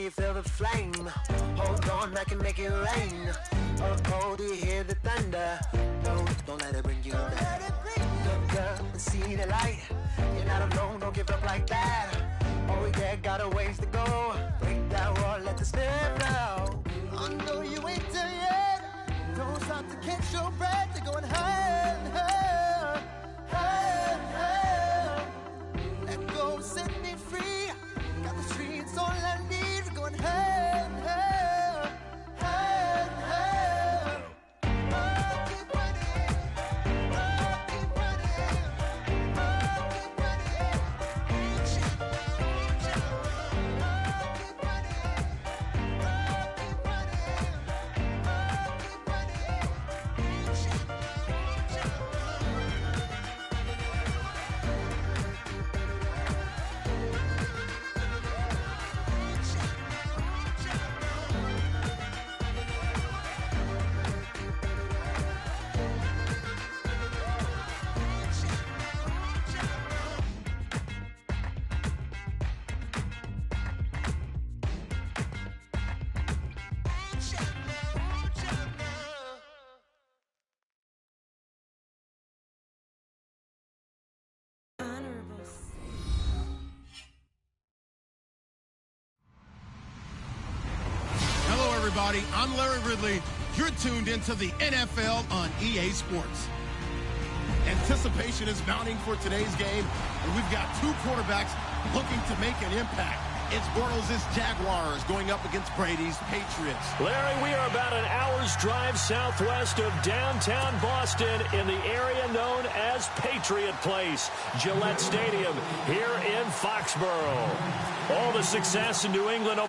can you feel the flame? Hold on, I can make it rain. Oh, do you hear the thunder? No, don't let it bring you down. Look up and see the light. You're not alone, don't give up like that. Oh yeah, got a ways to go. Break that wall, let the spirit flow. I know you ain't there yet. Don't stop to catch your breath. You're going higher and higher, higher and higher. Let go, set me free. Got the streets, all I need. We're going higher and higher, higher and higher. Oh, keep running. Oh, keep running. Oh, keep running. Reach out, reach out. Oh, keep running. Oh, keep running. Oh, keep running. Reach out, reach out. Hello, everybody. I'm Larry Ridley. You're tuned into the NFL on EA Sports. Anticipation is mounting for today's game, and we've got two quarterbacks looking to make an impact. It's Bortles' Jaguars going up against Brady's Patriots. Larry, we are about an hour's drive southwest of downtown Boston in the area known as Patriot Place, Gillette Stadium here in Foxborough. All the success in New England,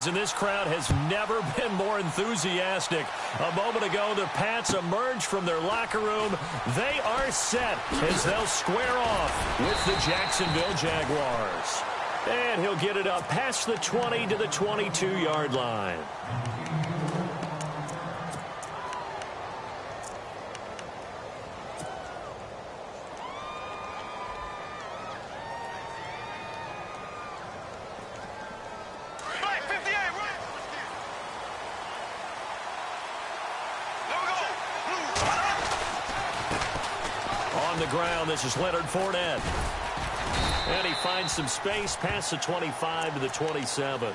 and this crowd has never been more enthusiastic. A moment ago, the Pats emerged from their locker room. They are set as they'll square off with the Jacksonville Jaguars. And he'll get it up past the 20 to the 22-yard line. On the ground, this is Leonard Fournette. And he finds some space past the 25 to the 27.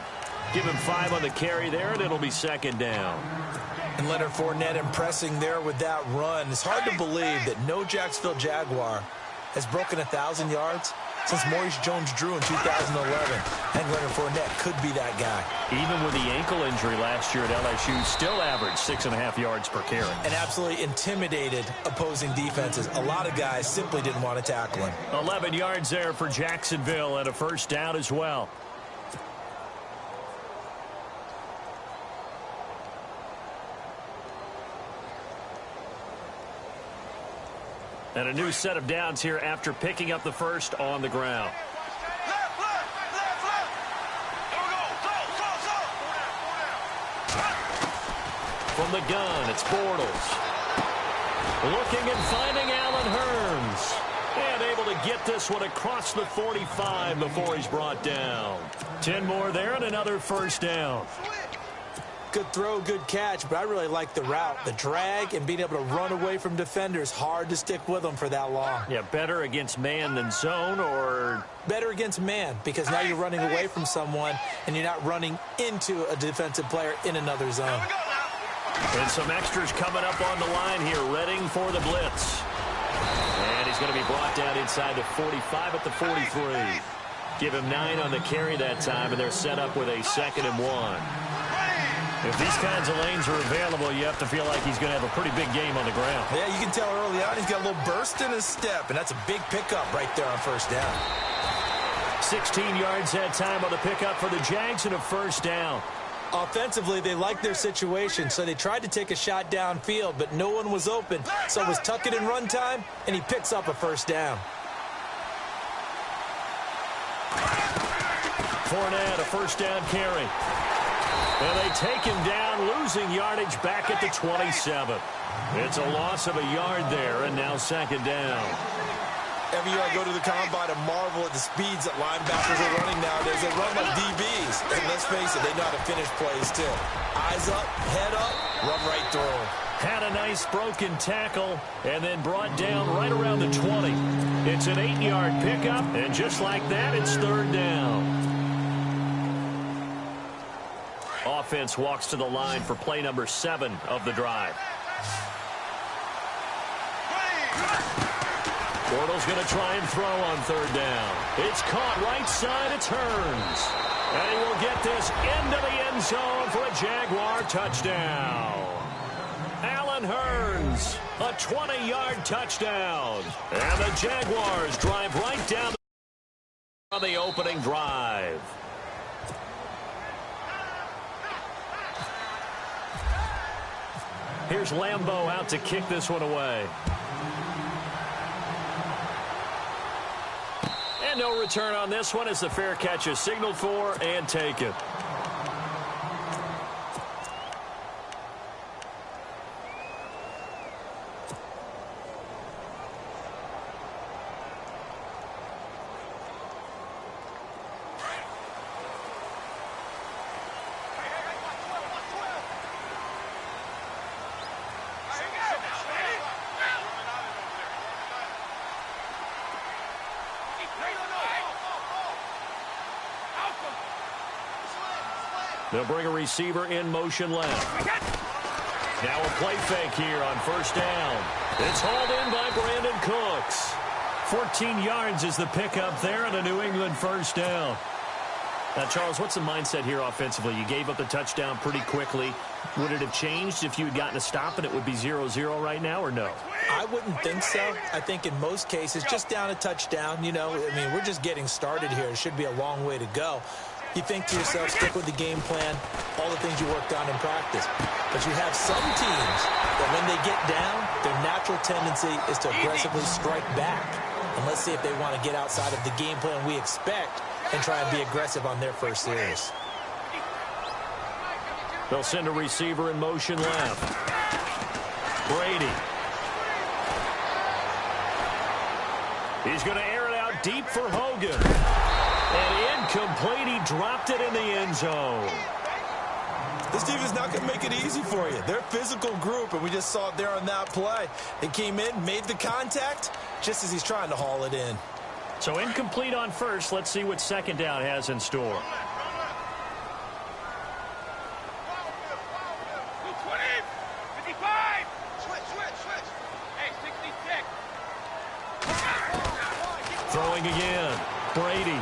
Give him 5 on the carry there, and it'll be second down. And Leonard Fournette impressing there with that run. It's hard to believe that no Jacksonville Jaguar has broken 1,000 yards since Maurice Jones-Drew in 2011. And Leonard Fournette could be that guy. Even with the ankle injury last year at LSU, still averaged 6.5 yards per carry. And absolutely intimidated opposing defenses. A lot of guys simply didn't want to tackle him. 11 yards there for Jacksonville and a first down as well. And a new set of downs here after picking up the first on the ground. From the gun, it's Bortles. Looking and finding Allen Hurns. And able to get this one across the 45 before he's brought down. 10 more there and another first down. Good throw, good catch, but I really like the route. The drag and being able to run away from defenders. Hard to stick with them for that long. Yeah, better against man than zone, or better against man, because now you're running away from someone and you're not running into a defensive player in another zone. And some extras coming up on the line here, readying for the blitz. And he's going to be brought down inside the 45 at the 43. Give him 9 on the carry that time, and they're set up with a 2nd and 1. If these kinds of lanes are available, you have to feel like he's going to have a pretty big game on the ground. Yeah, you can tell early on he's got a little burst in his step, and that's a big pickup right there on first down. 16 yards that time on the pickup for the Jags and a first down. Offensively, they liked their situation, so they tried to take a shot downfield, but no one was open. So it was tuck it and run time, and he picks up a first down. Fournette, a first down carry. And they take him down, losing yardage back at the 27. It's a loss of a yard there, and now 2nd down. Every year I go to the combine and marvel at the speeds that linebackers are running nowadays. They run like DBs. And let's face it, they know how to finish plays too. Eyes up, head up, run right through them. Had a nice broken tackle and then brought down right around the 20. It's an 8-yard pickup, and just like that, it's third down. Offense walks to the line for play number 7 of the drive. Bortles going to try and throw on third down. It's caught right side. It's Hearns. And he will get this into the end zone for a Jaguar touchdown. Allen Hearns, a 20-yard touchdown. And the Jaguars drive right down on the opening drive. Here's Lambeau out to kick this one away. And no return on this one as the fair catch is signaled for and taken. They'll bring a receiver in motion left. Now a play fake here on first down. It's hauled in by Brandon Cooks. 14 yards is the pickup there on a New England first down. Now, Charles, what's the mindset here offensively? You gave up the touchdown pretty quickly. Would it have changed if you had gotten a stop and it would be 0-0 right now, or no? I wouldn't think so. I think in most cases, just down a touchdown, you know, I mean, we're just getting started here. It should be a long way to go. You think to yourself, stick with the game plan, all the things you worked on in practice. But you have some teams that when they get down, their natural tendency is to aggressively strike back. And let's see if they want to get outside of the game plan we expect and try and be aggressive on their first series. They'll send a receiver in motion left. Brady. He's going to air it out deep for Hogan. And incomplete. He dropped it in the end zone. This team is not going to make it easy for you. They're a physical group, and we just saw it there on that play. They came in, made the contact, just as he's trying to haul it in. So incomplete on first. Let's see what second down has in store. Throwing again. Brady.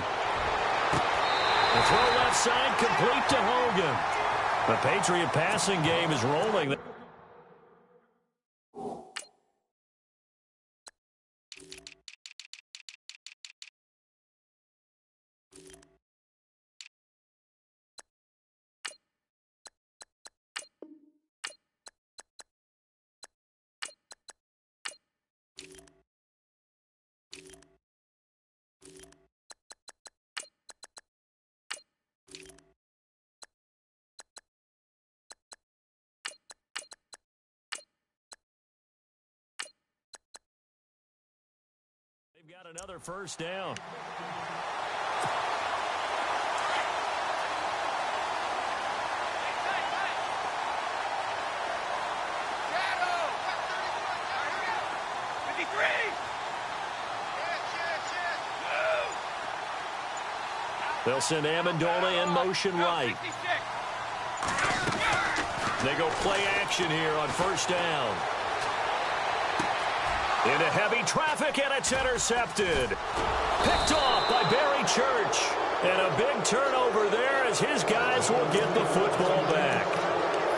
The throw left side complete to Hogan. The Patriot passing game is rolling. They've got another first down. They'll send Amendola in motion right. They go play action here on first down. Into heavy traffic, and it's intercepted. Picked off by Barry Church. And a big turnover there as his guys will get the football back.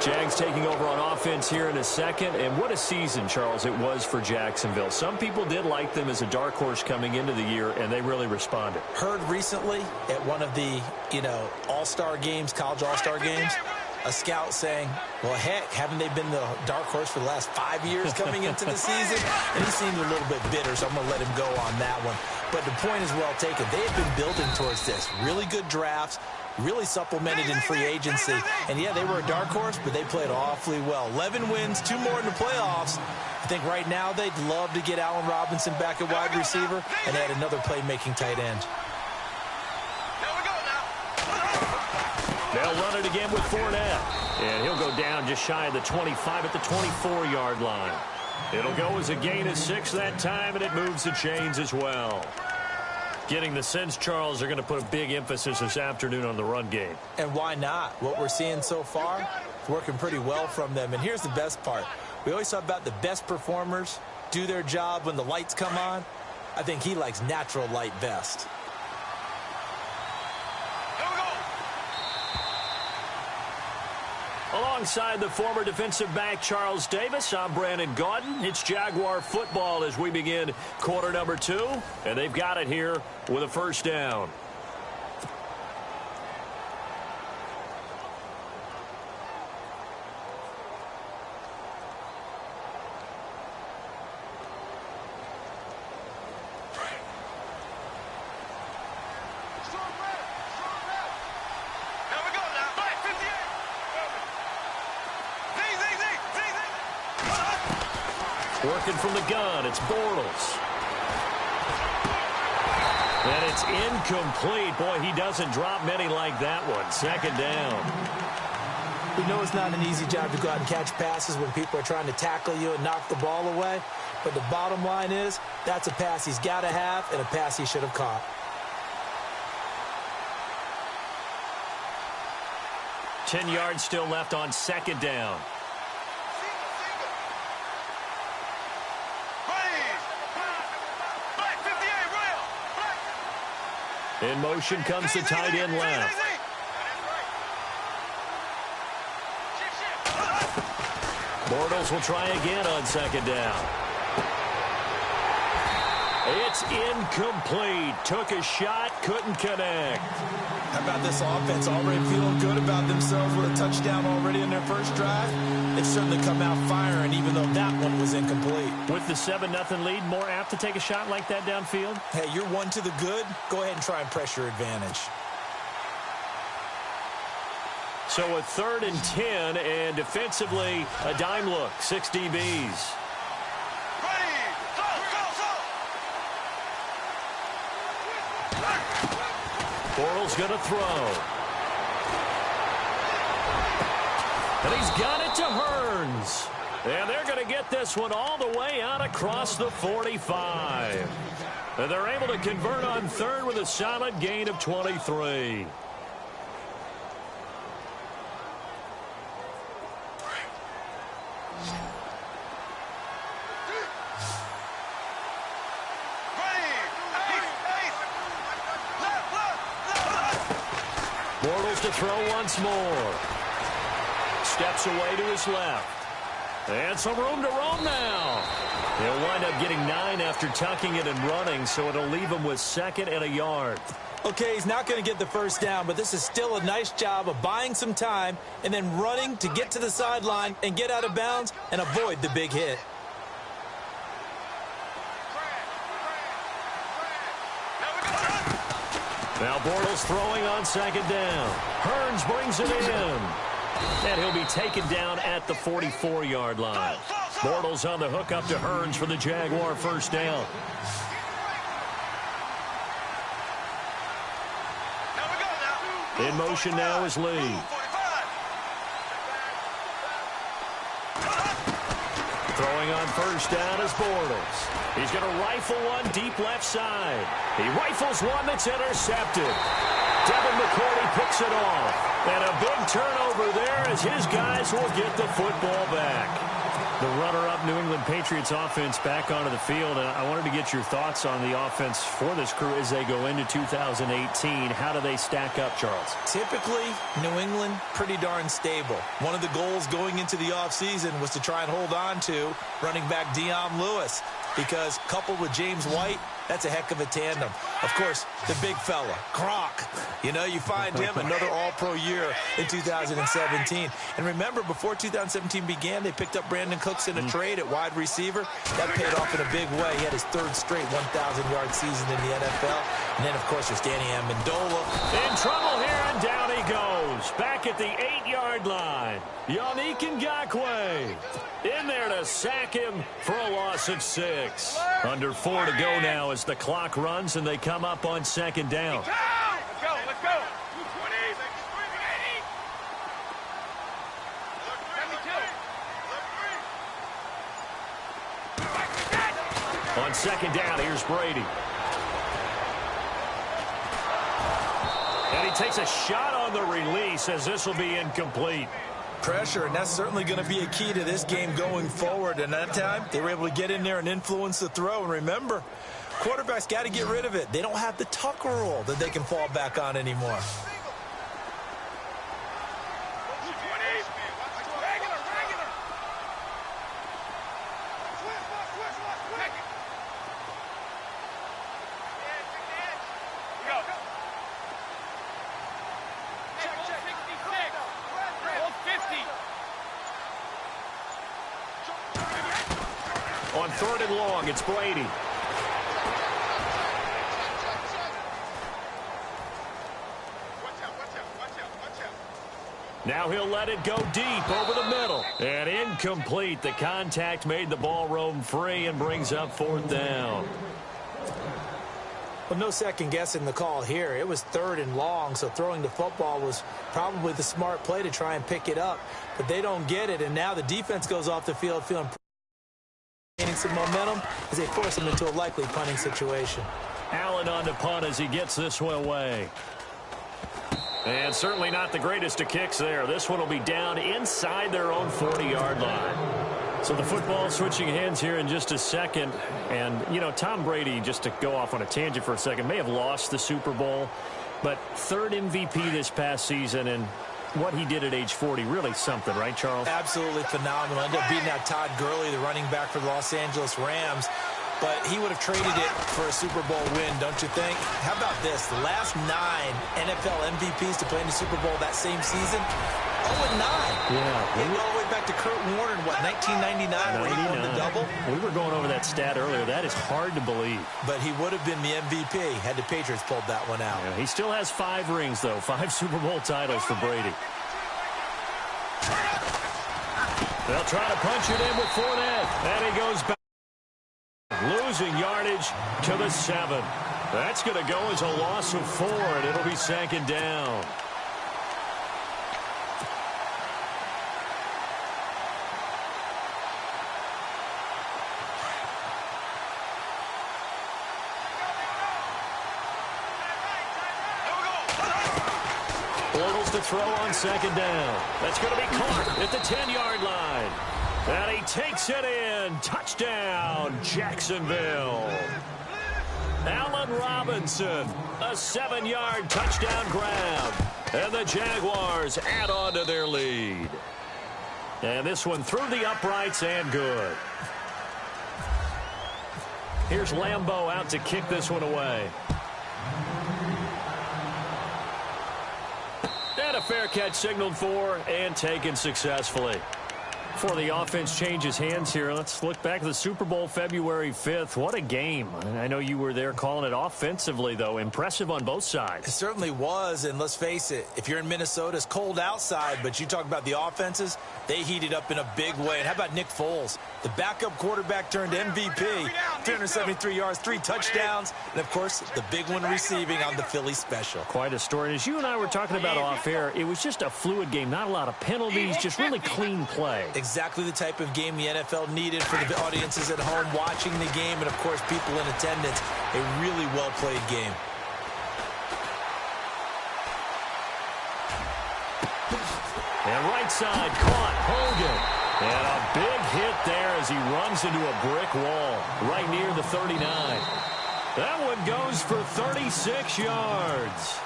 Jags taking over on offense here in a second. And what a season, Charles, it was for Jacksonville. Some people did like them as a dark horse coming into the year, and they really responded. Heard recently at one of the, all-star games, college all-star games, a scout saying, well, heck, haven't they been the dark horse for the last 5 years coming into the season? And he seemed a little bit bitter, so I'm going to let him go on that one. But the point is well taken. They have been building towards this. Really good drafts, really supplemented in free agency. And, yeah, they were a dark horse, but they played awfully well. 11 wins, 2 more in the playoffs. I think right now they'd love to get Allen Robinson back at wide receiver and add another playmaking tight end. They'll run it again with Fournette. And he'll go down just shy of the 25 at the 24-yard line. It'll go as a gain of 6 that time, and it moves the chains as well. Getting the sense, Charles, they're going to put a big emphasis this afternoon on the run game. And why not? What we're seeing so far is working pretty well from them. And here's the best part. We always talk about the best performers do their job when the lights come on. I think he likes natural light best. Alongside the former defensive back Charles Davis, I'm Brandon Gaudin. It's Jaguar football as we begin quarter number 2, and they've got it here with a first down. Working from the gun, it's Bortles. And it's incomplete. Boy, he doesn't drop many like that one. Second down. We know it's not an easy job to go out and catch passes when people are trying to tackle you and knock the ball away. But the bottom line is, that's a pass he's got to have and a pass he should have caught. Ten yards still left on second down. In motion comes the tight end left. Bortles will try again on second down. It's incomplete. Took a shot, couldn't connect. How about this offense already feeling good about themselves with a touchdown already in their first drive? They've certainly come out firing, even though that one was incomplete. With the 7-0 lead, more apt to take a shot like that downfield? Hey, you're one to the good. Go ahead and try and press your advantage. So a 3rd and 10, and defensively, a dime look. 6 DBs. Bortles going to throw. And he's got it to Hearns. And they're going to get this one all the way out across the 45. And they're able to convert on 3rd with a solid gain of 23. Bortles to throw once more. Steps away to his left. And some room to roam now. He'll wind up getting 9 after tucking it and running, so it'll leave him with 2nd and a yard. Okay, he's not going to get the first down, but this is still a nice job of buying some time and then running to get to the sideline and get out of bounds and avoid the big hit. Now Bortles throwing on second down. Hearns brings it in. And he'll be taken down at the 44-yard line. Bortles on the hook up to Hearns for the Jaguar first down. In motion now is Lee. Throwing on first down is Bortles. He's going to rifle one deep left side. He rifles one that's intercepted. Devin McCourty picks it off. And a big turnover there as his guys will get the football back. The runner-up New England Patriots offense back onto the field. And I wanted to get your thoughts on the offense for this crew as they go into 2018. How do they stack up, Charles? Typically, New England, pretty darn stable. One of the goals going into the offseason was to try and hold on to running back Dion Lewis. because coupled with James White, that's a heck of a tandem. Of course, the big fella, Gronk. You know, you find him another all-pro year in 2017. And remember, before 2017 began, they picked up Brandon Cooks in a trade at wide receiver. That paid off in a big way. He had his third straight 1,000-yard season in the NFL. And then, of course, there's Danny Amendola. In trouble here, and down he goes. Back at the 8-yard line. Yannick Ngakoue in there to sack him for a loss of 6. Under 4 to go now as the clock runs and they come up on second down. Let's go, let's go. 20. On second down, here's Brady. And he takes a shot on the release as this will be incomplete. Pressure, and that's certainly going to be a key to this game going forward. And that time, they were able to get in there and influence the throw. And remember, quarterbacks got to get rid of it. They don't have the Tucker rule that they can fall back on anymore. On third and long, it's Brady. Now he'll let it go deep over the middle. And incomplete. The contact made the ball roam free and brings up fourth down. Well, no second guessing the call here. It was third and long, so throwing the football was probably the smart play to try and pick it up. But they don't get it, and now the defense goes off the field feeling gaining some momentum as they force him into a likely punting situation. Allen on the punt as he gets this one away. And certainly not the greatest of kicks there. This one will be down inside their own 40-yard line. So the football switching hands here in just a second. And, you know, Tom Brady, just to go off on a tangent for a second, may have lost the Super Bowl. But third MVP this past season, and what he did at age 40, really something, right, Charles? Absolutely phenomenal. Ended up beating out Todd Gurley, the running back for the Los Angeles Rams. But he would have traded it for a Super Bowl win, don't you think? How about this? The last 9 NFL MVPs to play in the Super Bowl that same season, 0-9. Yeah. All the way back to Kurt Warner in, what, 1999 when he won the double? We were going over that stat earlier. That is hard to believe. But he would have been the MVP had the Patriots pulled that one out. Yeah, he still has 5 rings, though. 5 Super Bowl titles for Brady. They'll try to punch it in with Fournette. And he goes back. Losing yardage to the 7. That's going to go as a loss of 4, and it'll be second down. Bortles to throw on second down. That's going to be caught at the 10-yard line. And he takes it in. Touchdown, Jacksonville. Allen Robinson, a 7-yard touchdown grab. And the Jaguars add on to their lead. And this one through the uprights and good. Here's Lambeau out to kick this one away. And a fair catch signaled for and taken successfully. Before the offense changes hands here, let's look back at the Super Bowl February 5th. What a game. I know you were there calling it offensively, though. Impressive on both sides. It certainly was, and let's face it, if you're in Minnesota, it's cold outside, but you talk about the offenses, they heated up in a big way. And how about Nick Foles? The backup quarterback turned MVP, 373 yards, 3 touchdowns, and, of course, the big one receiving on the Philly special. Quite a story. And as you and I were talking about off air, it was just a fluid game, not a lot of penalties, just really clean play. Exactly the type of game the NFL needed for the audiences at home watching the game and, of course, people in attendance. A really well-played game. And right side caught Hogan. And a big hit there as he runs into a brick wall right near the 39. That one goes for 36 yards.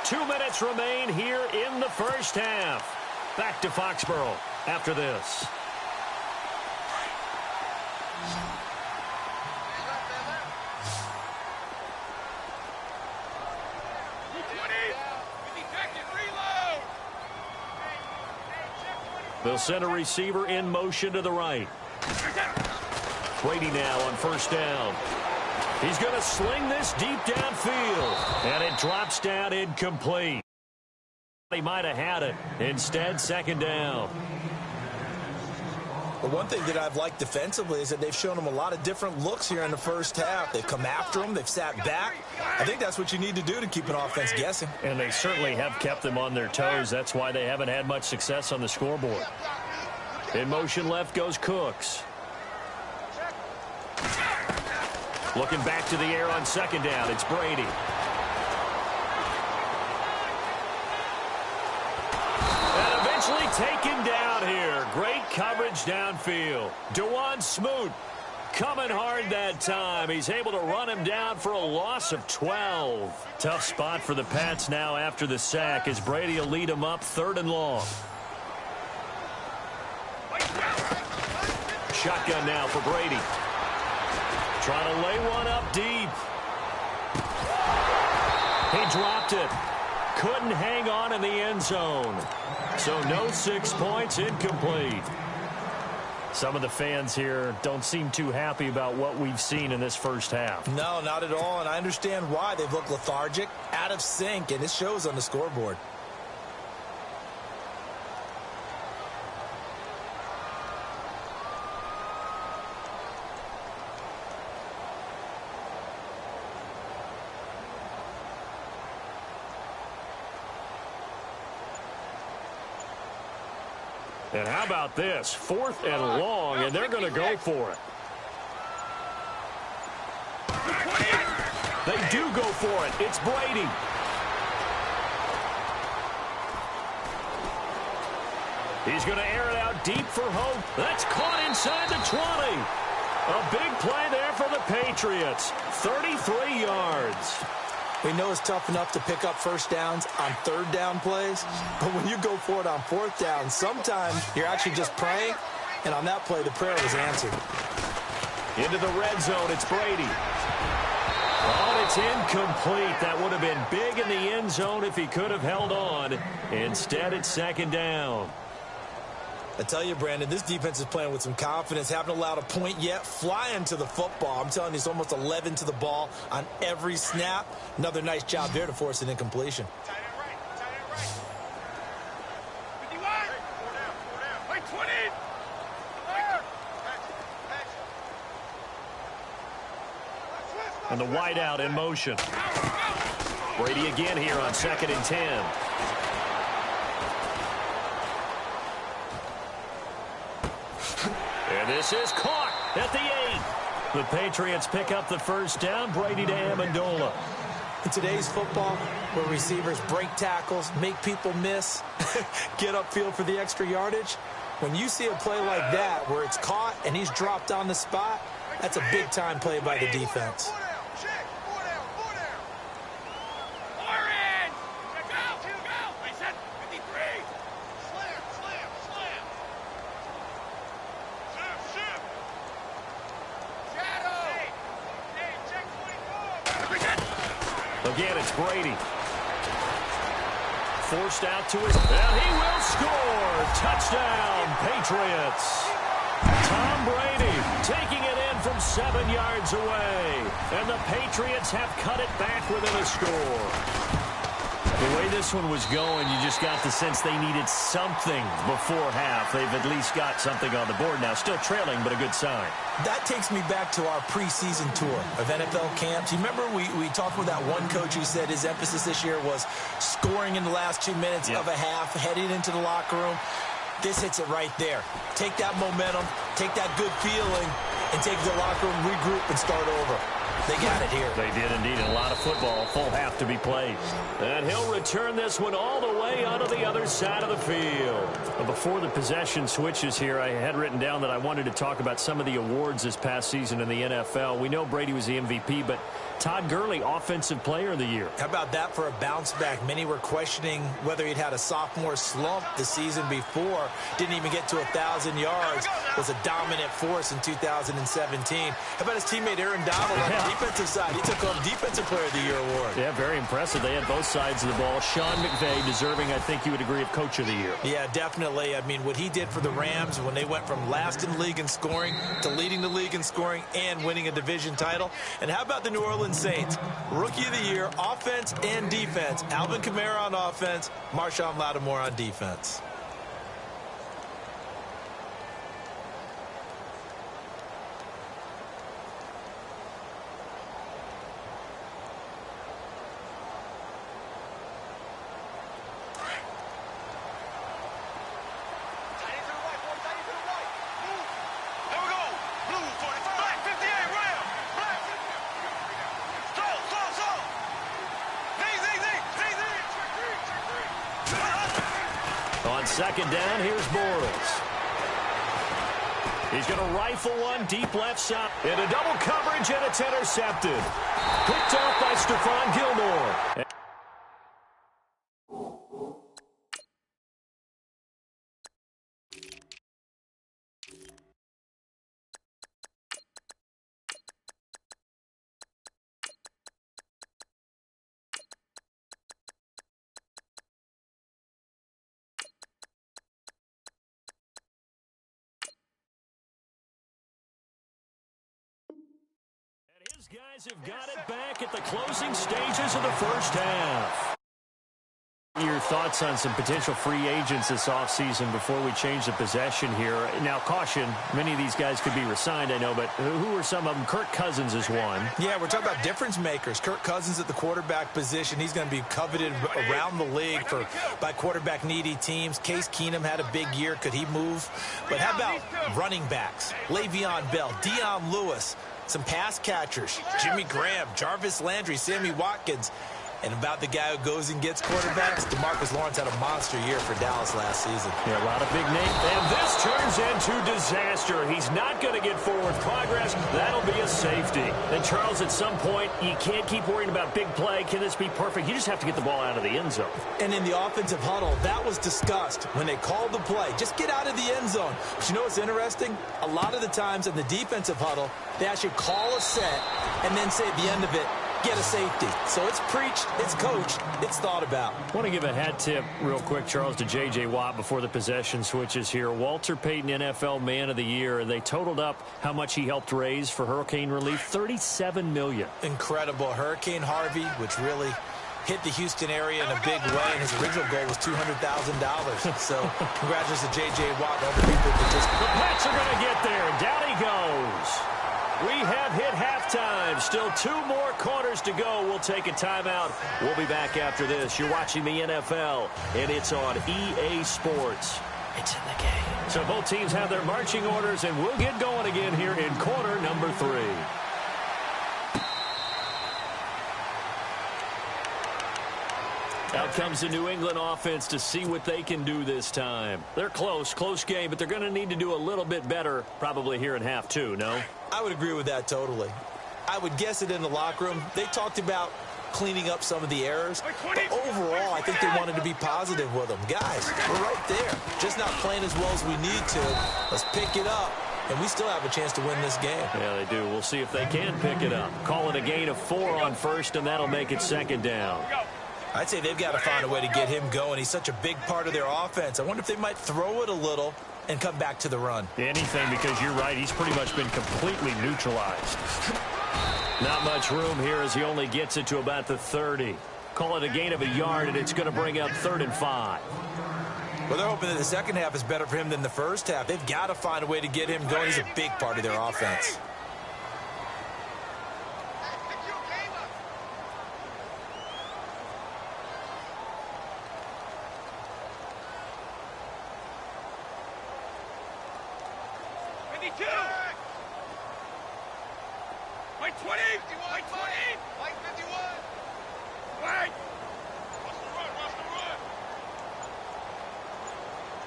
2 minutes remain here in the first half. Back to Foxborough after this. They'll send a receiver in motion to the right. Brady now on first down. He's going to sling this deep downfield. And it drops down incomplete. He might have had it. Instead, second down. Well, one thing that I've liked defensively is that they've shown him a lot of different looks here in the first half. They've come after him. They've sat back. I think that's what you need to do to keep an offense guessing. And they certainly have kept them on their toes. That's why they haven't had much success on the scoreboard. In motion left goes Cooks. Looking back to the air on second down. It's Brady. And eventually taken down here. Great coverage downfield. Dewan Smoot coming hard that time. He's able to run him down for a loss of 12. Tough spot for the Pats now after the sack as Brady will lead him up 3rd and long. Shotgun now for Brady. Trying to lay one up deep. He dropped it. Couldn't hang on in the end zone. So no 6 points, incomplete. Some of the fans here don't seem too happy about what we've seen in this first half. No, not at all, and I understand why. They've looked lethargic, out of sync, and it shows on the scoreboard. And how about this? 4th and long, and they're going to go for it. They do go for it. It's Brady. He's going to air it out deep for Hope. That's caught inside the 20. A big play there for the Patriots. 33 yards. We know it's tough enough to pick up first downs on 3rd down plays, but when you go for it on 4th down, sometimes you're actually just praying, and on that play, the prayer was answered. Into the red zone, it's Brady. Oh, it's incomplete. That would have been big in the end zone if he could have held on. Instead, it's 2nd down. I tell you, Brandon, this defense is playing with some confidence. Haven't allowed a point yet. Flying to the football. I'm telling you, it's almost 11 to the ball on every snap. Another nice job there to force an incompletion. Tight end right. Tight end right. 51. 4 down. Wait, 20. And the wideout in motion. Brady again here on 2nd and 10. And this is caught at the 8. The Patriots pick up the first down. Brady to Amendola. In today's football, where receivers break tackles, make people miss, get upfield for the extra yardage, when you see a play like that where it's caught and he's dropped on the spot, that's a big-time play by the defense. Again, it's Brady. Forced out to his... And he will score! Touchdown, Patriots! Tom Brady taking it in from 7 yards away. And the Patriots have cut it back within a score. The way this one was going, you just got the sense they needed something before half. They've at least got something on the board now. Still trailing, but a good sign. That takes me back to our preseason tour of NFL camps. You remember we talked with that one coach who said his emphasis this year was scoring in the last 2 minutes of a half, heading into the locker room. This hits it right there. Take that momentum, take that good feeling, and take the locker room, regroup, and start over. They got it here. They did indeed. And a lot of football, full half to be played. And he'll return this one all the way onto the other side of the field. But before the possession switches here, I had written down that I wanted to talk about some of the awards this past season in the NFL. We know Brady was the MVP, but Todd Gurley, Offensive Player of the Year. How about that for a bounce back? Many were questioning whether he'd had a sophomore slump the season before. Didn't even get to 1,000 yards. Was a dominant force in 2017. How about his teammate Aaron Donald on the defensive side? He took home Defensive Player of the Year award. Yeah, very impressive. They had both sides of the ball. Sean McVay deserving, I think you would agree, of Coach of the Year. Yeah, definitely. I mean, what he did for the Rams when they went from last in the league in scoring to leading the league in scoring and winning a division title. And how about the New Orleans Saints? Rookie of the Year, offense and defense. Alvin Kamara on offense, Marshawn Lattimore on defense. On second down, here's Bortles. He's going to rifle one deep left side. Into double coverage, and it's intercepted. Picked off by Stephon Gilmore. His guys have got it back at the closing stages of the first half. Your thoughts on some potential free agents this offseason before we change the possession here. Now, caution, many of these guys could be re-signed, I know, but who are some of them? Kirk Cousins is one. Yeah, we're talking about difference makers. Kirk Cousins at the quarterback position. He's going to be coveted around the league by quarterback-needy teams. Case Keenum had a big year. Could he move? But how about running backs? Le'Veon Bell, Dion Lewis, some pass catchers, Jimmy Graham, Jarvis Landry, Sammy Watkins. And about the guy who goes and gets quarterbacks, DeMarcus Lawrence had a monster year for Dallas last season. Yeah, a lot of big names. And this turns into disaster. He's not going to get forward progress. That'll be a safety. And, Charles, at some point, you can't keep worrying about big play. Can this be perfect? You just have to get the ball out of the end zone. And in the offensive huddle, that was discussed when they called the play. Just get out of the end zone. But you know what's interesting? A lot of the times in the defensive huddle, they actually call a set and then say at the end of it, get a safety. So it's preached, it's coached, it's thought about. I want to give a hat tip real quick, Charles, to J.J. Watt before the possession switches here. Walter Payton, NFL Man of the Year. They totaled up how much he helped raise for hurricane relief, $37 million. Incredible. Hurricane Harvey, which really hit the Houston area in a big way, and his original goal was $200,000. So congratulations to J.J. Watt and other people. The Pats are going to get there. Down he goes. We have hit halftime. Still 2 more quarters to go. We'll take a timeout. We'll be back after this. You're watching the NFL, and it's on EA Sports. It's in the game. So both teams have their marching orders, and we'll get going again here in quarter number 3. Out comes the New England offense to see what they can do this time. They're close game, but they're going to need to do a little bit better probably here in half 2, no? I would agree with that totally. I would guess it in the locker room. They talked about cleaning up some of the errors, but overall, I think they wanted to be positive with them. Guys, we're right there. Just not playing as well as we need to. Let's pick it up, and we still have a chance to win this game. Yeah, they do. We'll see if they can pick it up. Call it a gain of 4 on first, and that'll make it second down. I'd say they've got to find a way to get him going. He's such a big part of their offense. I wonder if they might throw it a little and come back to the run. Anything, because you're right. He's pretty much been completely neutralized. Not much room here as he only gets it to about the 30. Call it a gain of a yard, and it's going to bring up 3rd and 5. Well, they're hoping that the second half is better for him than the first half. They've got to find a way to get him going. He's a big part of their offense. White 20! White 20! White 51! White! Watch the run, watch the run!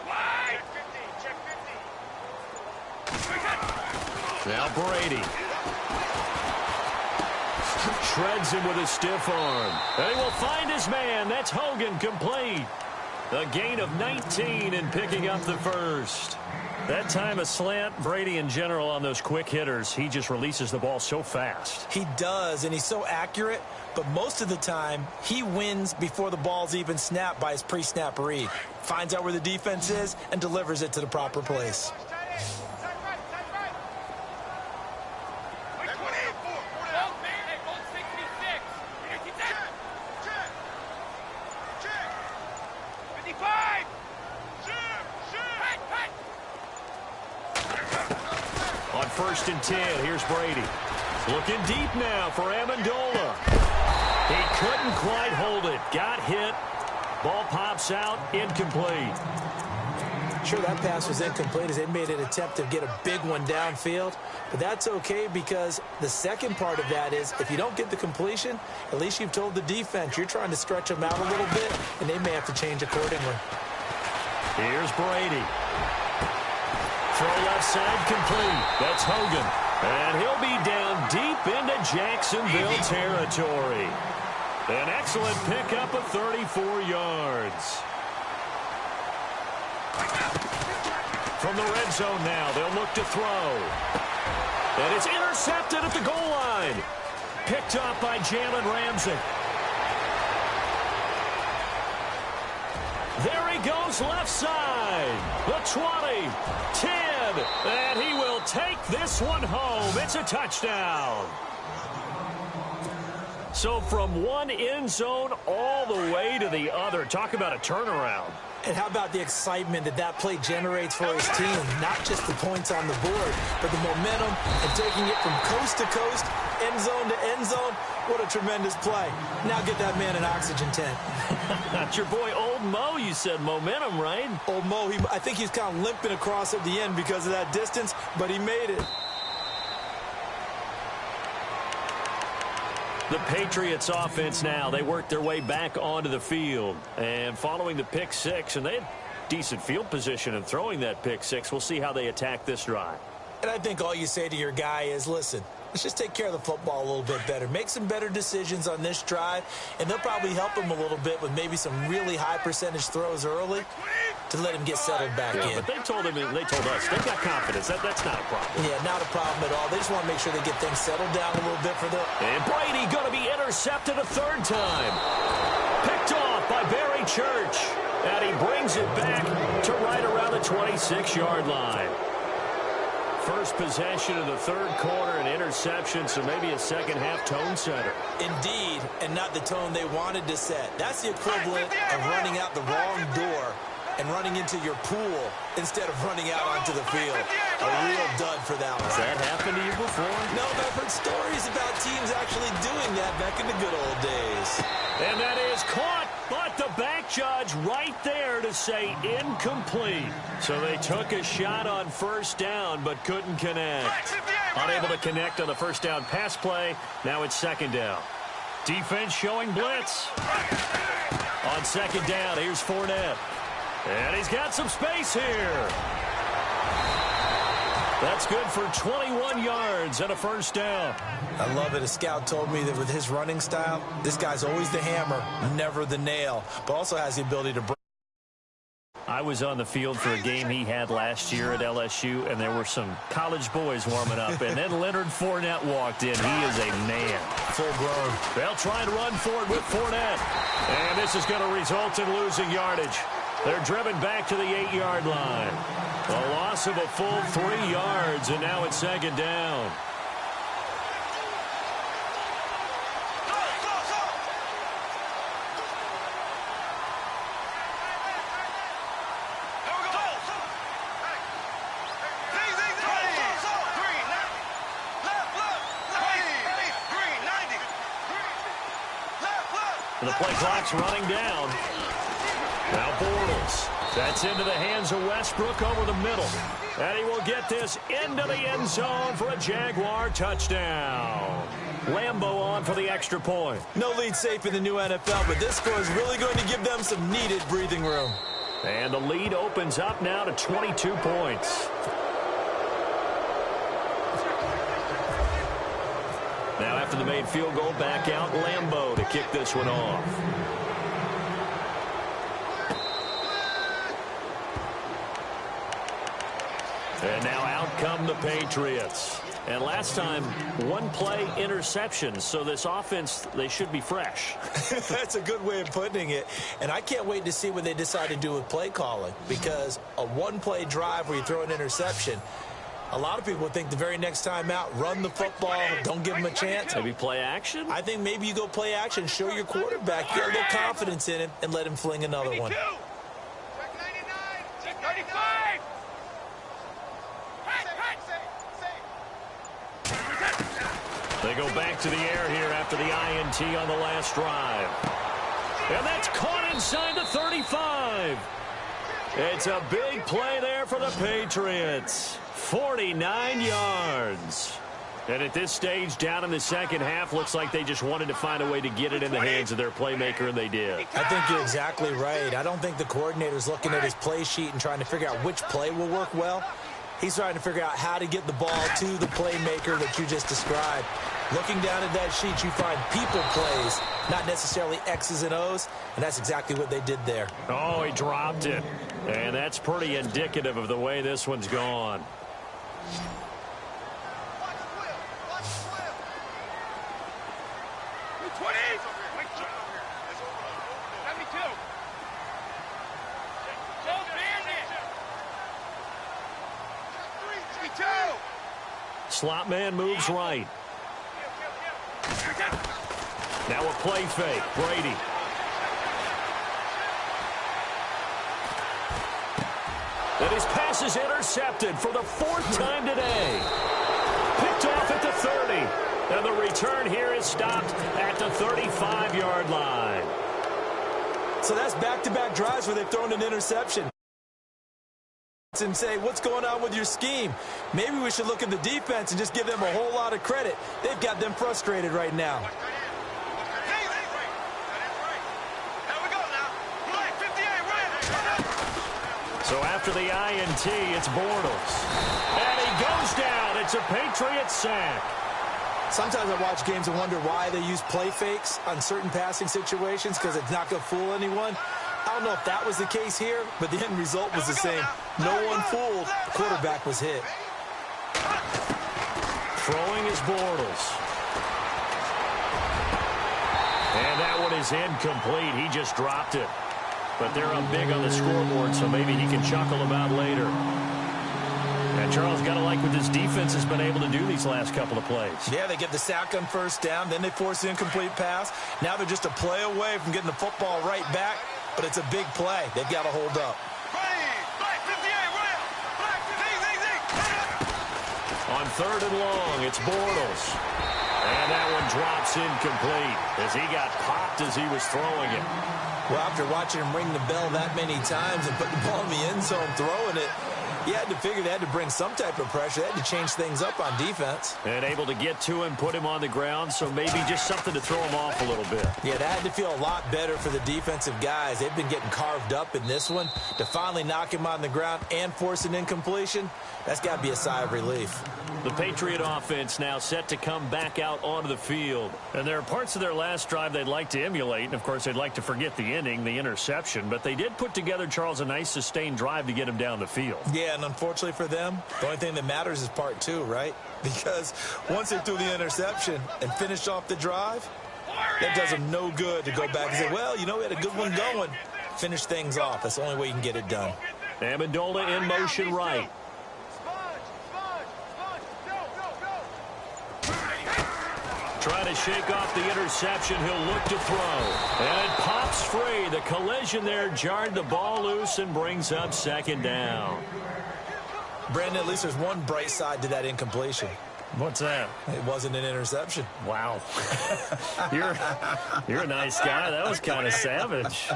White! Check 50, check 50! Now Brady. shreds him with a stiff arm. And he will find his man. That's Hogan complete. A gain of 19 in picking up the first. That time a slant, Brady in general on those quick hitters, he just releases the ball so fast. He does, and he's so accurate, but most of the time he wins before the ball's even snapped by his pre-snap read. Finds out where the defense is and delivers it to the proper place. On 1st and 10, here's Brady. Looking deep now for Amendola. He couldn't quite hold it. Got hit. Ball pops out. Incomplete. Sure, that pass was incomplete as they made an attempt to get a big one downfield. But that's okay because the second part of that is if you don't get the completion, at least you've told the defense you're trying to stretch them out a little bit, and they may have to change accordingly. Here's Brady. Throw left side complete. That's Hogan. And he'll be down deep into Jacksonville territory. An excellent pickup of 34 yards. From the red zone now, they'll look to throw. And it's intercepted at the goal line. Picked up by Jalen Ramsey. There he goes left side. The 20, 10, and he will take this one home. It's a touchdown. So from one end zone all the way to the other. Talk about a turnaround. And how about the excitement that play generates for his team? Not just the points on the board, but the momentum and taking it from coast to coast, end zone to end zone. What a tremendous play. Now get that man an oxygen tent. That's your boy Old Mo. You said momentum, right? Old Mo, I think he's kind of limping across at the end because of that distance, but he made it. The Patriots offense now, they work their way back onto the field. And following the pick six, and they had decent field position in throwing that pick six. We'll see how they attack this drive. And I think all you say to your guy is, listen, let's just take care of the football a little bit better. Make some better decisions on this drive, and they'll probably help him a little bit with maybe some really high percentage throws early to let him get settled back in. But they told us they've got confidence. That's not a problem. Yeah, not a problem at all. They just want to make sure they get things settled down a little bit for them. And Brady going to be intercepted a third time. Picked off by Barry Church. And he brings it back to right around the 26-yard line. First possession of the third quarter, an interception, so maybe a second-half tone setter. Indeed, and not the tone they wanted to set. That's the equivalent of running out the wrong door and running into your pool instead of running out onto the field. A real dud for that one. Has that happened to you before? No, but I've heard stories about teams actually doing that back in the good old days. And that is caught, but the back judge right there to say incomplete. So they took a shot on first down, but couldn't connect. Unable to connect on the first down pass play. Now it's second down. Defense showing blitz. On second down, here's Fournette. And he's got some space here. That's good for 21 yards and a first down. I love it. A scout told me that with his running style, this guy's always the hammer, never the nail, but also has the ability to break. I was on the field for a game he had last year at LSU, and there were some college boys warming up, and then Leonard Fournette walked in. He is a man. Full grown. They'll try and run for it with Fournette. And this is going to result in losing yardage. They're driven back to the 8-yard line. A loss of a full 3 yards, and now it's second down. The play clock's running down. Now Bortles. That's into the hands of Westbrook over the middle. And he will get this into the end zone for a Jaguar touchdown. Lambeau on for the extra point. No lead safe in the new NFL, but this score is really going to give them some needed breathing room. And the lead opens up now to 22 points. Now after the made field goal. Back out Lambeau to kick this one off. And now out come the Patriots. And last time, one play interception. So this offense, they should be fresh. That's a good way of putting it. And I can't wait to see what they decide to do with play calling. Because a one-play drive where you throw an interception, a lot of people think the very next time out, run the football, don't give them a chance. Maybe play action? I think maybe you go play action, show your quarterback, get a little confidence in him, and let him fling another one. Check 99. Check 35. They go back to the air here after the INT on the last drive. And that's caught inside the 35. It's a big play there for the Patriots. 49 yards. And at this stage, down in the second half, looks like they just wanted to find a way to get it in the hands of their playmaker, and they did. I think you're exactly right. I don't think the coordinator's looking at his play sheet and trying to figure out which play will work well. He's trying to figure out how to get the ball to the playmaker that you just described. Looking down at that sheet, you find people plays, not necessarily X's and O's, and that's exactly what they did there. Oh, he dropped it. And that's pretty indicative of the way this one's gone. Slot man moves right. Now a play fake. Brady. And his pass is intercepted for the fourth time today. Picked off at the 30. And the return here is stopped at the 35-yard line. So that's back-to-back drives where they've thrown an interception. And say, what's going on with your scheme? Maybe we should look at the defense and just give them a whole lot of credit. They've got them frustrated right now. So after the INT, it's Bortles. And he goes down. It's a Patriots sack. Sometimes I watch games and wonder why they use play fakes on certain passing situations, because it's not going to fool anyone. I don't know if that was the case here, but the end result was the same. No one fooled. The quarterback was hit. Throwing is Bortles. And that one is incomplete. He just dropped it. But they're up big on the scoreboard, so maybe he can chuckle about later. And Charles, got to like what this defense has been able to do these last couple of plays. Yeah, they get the sack on first down, then they force the incomplete pass. Now they're just a play away from getting the football right back, but it's a big play. They've got to hold up. On third and long, it's Bortles. And that one drops incomplete as he got popped as he was throwing it. Well, after watching him ring the bell that many times and put the ball in the end zone throwing it, you had to figure they had to bring some type of pressure. They had to change things up on defense. And able to get to him, put him on the ground, so maybe just something to throw him off a little bit. Yeah, that had to feel a lot better for the defensive guys. They've been getting carved up in this one. To finally knock him on the ground and force an incompletion, that's got to be a sigh of relief. The Patriot offense now set to come back out onto the field. And there are parts of their last drive they'd like to emulate. And, of course, they'd like to forget the inning, the interception. But they did put together, Charles, a nice sustained drive to get him down the field. Yeah, and unfortunately for them, the only thing that matters is part two, right? Because once they threw the interception and finished off the drive, that does them no good to go back and say, well, you know, we had a good one going. Finish things off. That's the only way you can get it done. Amendola in motion right. Trying to shake off the interception. He'll look to throw. And it pops free. The collision there jarred the ball loose and brings up second down. Brandon, at least there's one bright side to that incompletion. What's that? It wasn't an interception. Wow. You're a nice guy. That was kind of savage.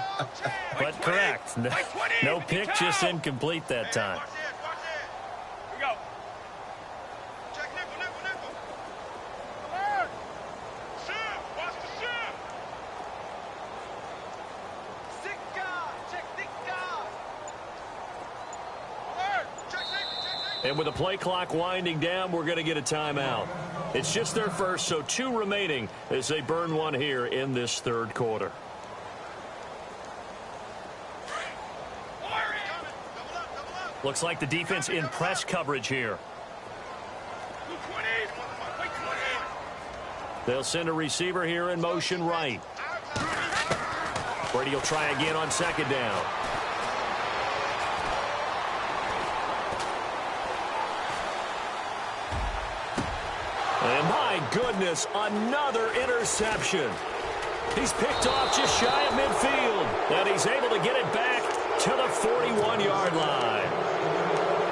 But correct. No pick, just incomplete that time. And with the play clock winding down, we're going to get a timeout. It's just their first, so 2 remaining as they burn one here in this third quarter. Looks like the defense in press coverage here. They'll send a receiver here in motion right. Brady will try again on second down. And my goodness, another interception. He's picked off just shy of midfield. And he's able to get it back to the 41-yard line.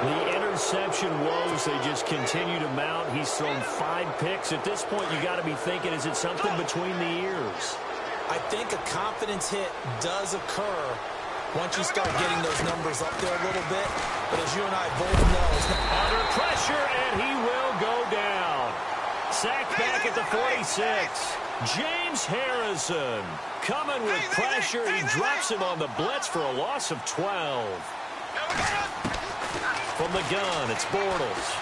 The interception woes, they just continue to mount. He's thrown 5 picks. At this point, you got to be thinking, is it something between the ears? I think a confidence hit does occur once you start getting those numbers up there a little bit. But as you and I both know, it's not under pressure, and he will go down. Sacked back at the 46. James Harrison coming with pressure. He drops him on the blitz for a loss of 12. From the gun, it's Bortles.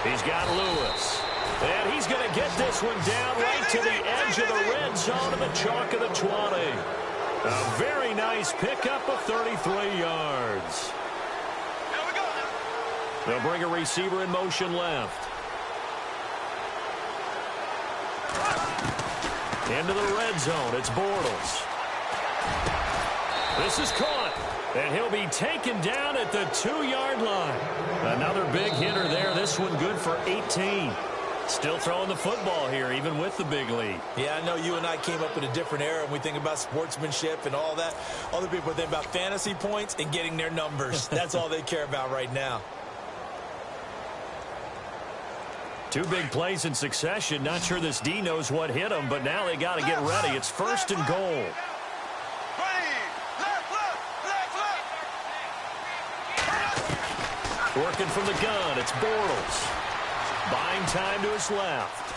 He's got Lewis. And he's going to get this one down right to the edge of the red zone of the chalk of the 20. A very nice pickup of 33 yards. They'll bring a receiver in motion left. Into the red zone, it's Bortles. This is caught, and he'll be taken down at the 2-yard line. Another big hitter there, this one good for 18. Still throwing the football here, even with the big lead. Yeah, I know you and I came up in a different era, and we think about sportsmanship and all that. Other people think about fantasy points and getting their numbers. That's all they care about right now. 2 big plays in succession. Not sure this D knows what hit him, but now they got to get ready. It's 1st and goal. Working from the gun, it's Bortles. Buying time to his left.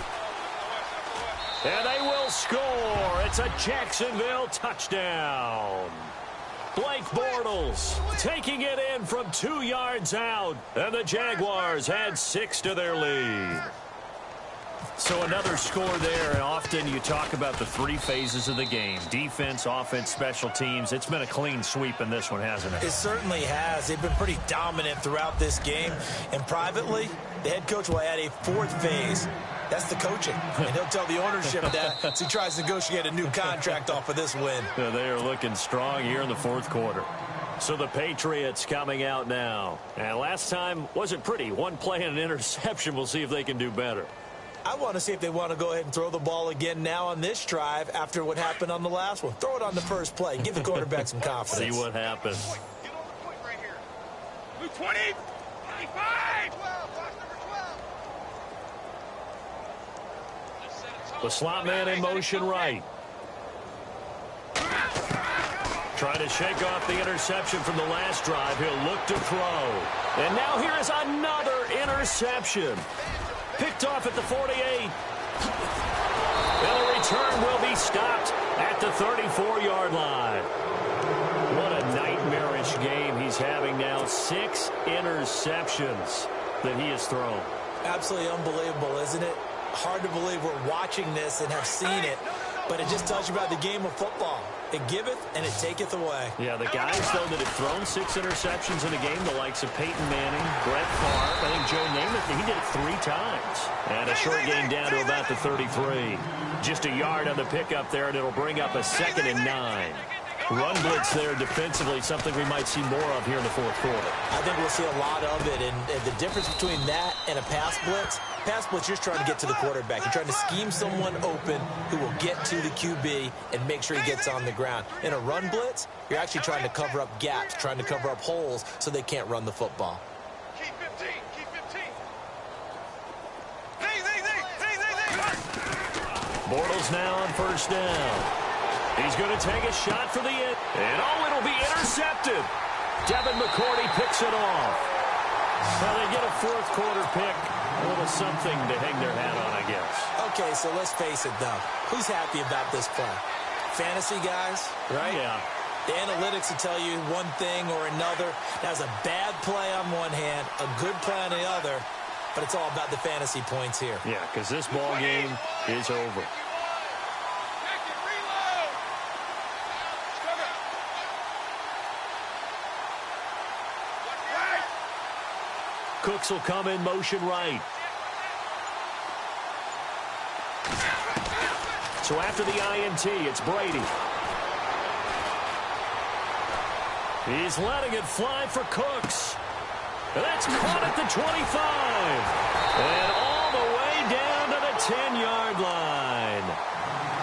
And they will score. It's a Jacksonville touchdown. Blake Bortles taking it in from 2 yards out. And the Jaguars add 6 to their lead. So another score there, and often you talk about the 3 phases of the game. Defense, offense, special teams. It's been a clean sweep in this one, hasn't it? It certainly has. They've been pretty dominant throughout this game. And privately, the head coach will add a 4th phase. That's the coaching. And he'll tell the ownership that as he tries to negotiate a new contract off of this win. Yeah, they are looking strong here in the 4th quarter. So the Patriots coming out now. And last time wasn't pretty. 1 play and an interception. We'll see if they can do better. I want to see if they want to go ahead and throw the ball again now on this drive after what happened on the last one. Throw it on the first play. Give the quarterback some confidence. See what happens. Get on the point right here. Blue 20. 25. 12. The slot man in motion right. Trying to shake off the interception from the last drive. He'll look to throw. And now here is another interception. Picked off at the 48. And the return will be stopped at the 34-yard line. What a nightmarish game he's having now. 6 interceptions that he has thrown. Absolutely unbelievable, isn't it? Hard to believe we're watching this and have seen it, but it just tells you about the game of football. It giveth and it taketh away. Yeah, the guys, though, that have thrown 6 interceptions in a game, the likes of Peyton Manning, Brett Favre, I think Joe Namath, he did it 3 times. And a short gain down to about the 33. Just a yard on the pickup there, and it'll bring up a 2nd and 9. Run blitz there defensively, something we might see more of here in the 4th quarter. I think we'll see a lot of it, and the difference between that and a pass blitz, you're just trying to get to the quarterback. You're trying to scheme someone open who will get to the QB and make sure he gets on the ground. In a run blitz, you're actually trying to cover up gaps, trying to cover up holes so they can't run the football. Keep 15. Keep 15. Bortles now on 1st down. He's going to take a shot for the end. And it'll be intercepted. Devin McCourty picks it off. Well, they get a 4th quarter pick. A little something to hang their hat on, I guess. Okay, so let's face it, though. Who's happy about this play? Fantasy guys, right? Yeah. The analytics will tell you one thing or another. That was a bad play on one hand, a good play on the other. but it's all about the fantasy points here. Yeah, because this ball game is over. Cooks will come in motion right. So after the INT, it's Brady. He's letting it fly for Cooks. That's caught at the 25. And all the way down to the 10-yard line.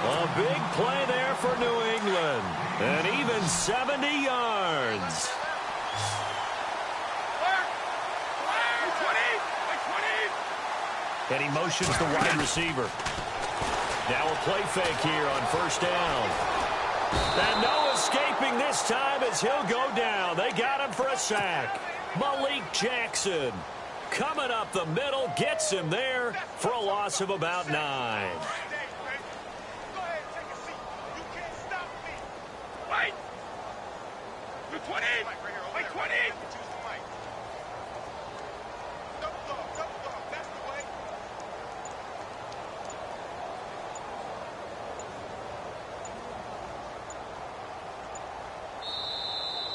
A big play there for New England. And even 70 yards. And he motions the wide receiver. Now a play fake here on first down. And no escaping this time as he'll go down. They got him for a sack. Malik Jackson coming up the middle, gets him there for a loss of about 9. Go ahead, take a seat. You can't stop me. Wait. You're 20. Wait, 20. Double dog. That's the way.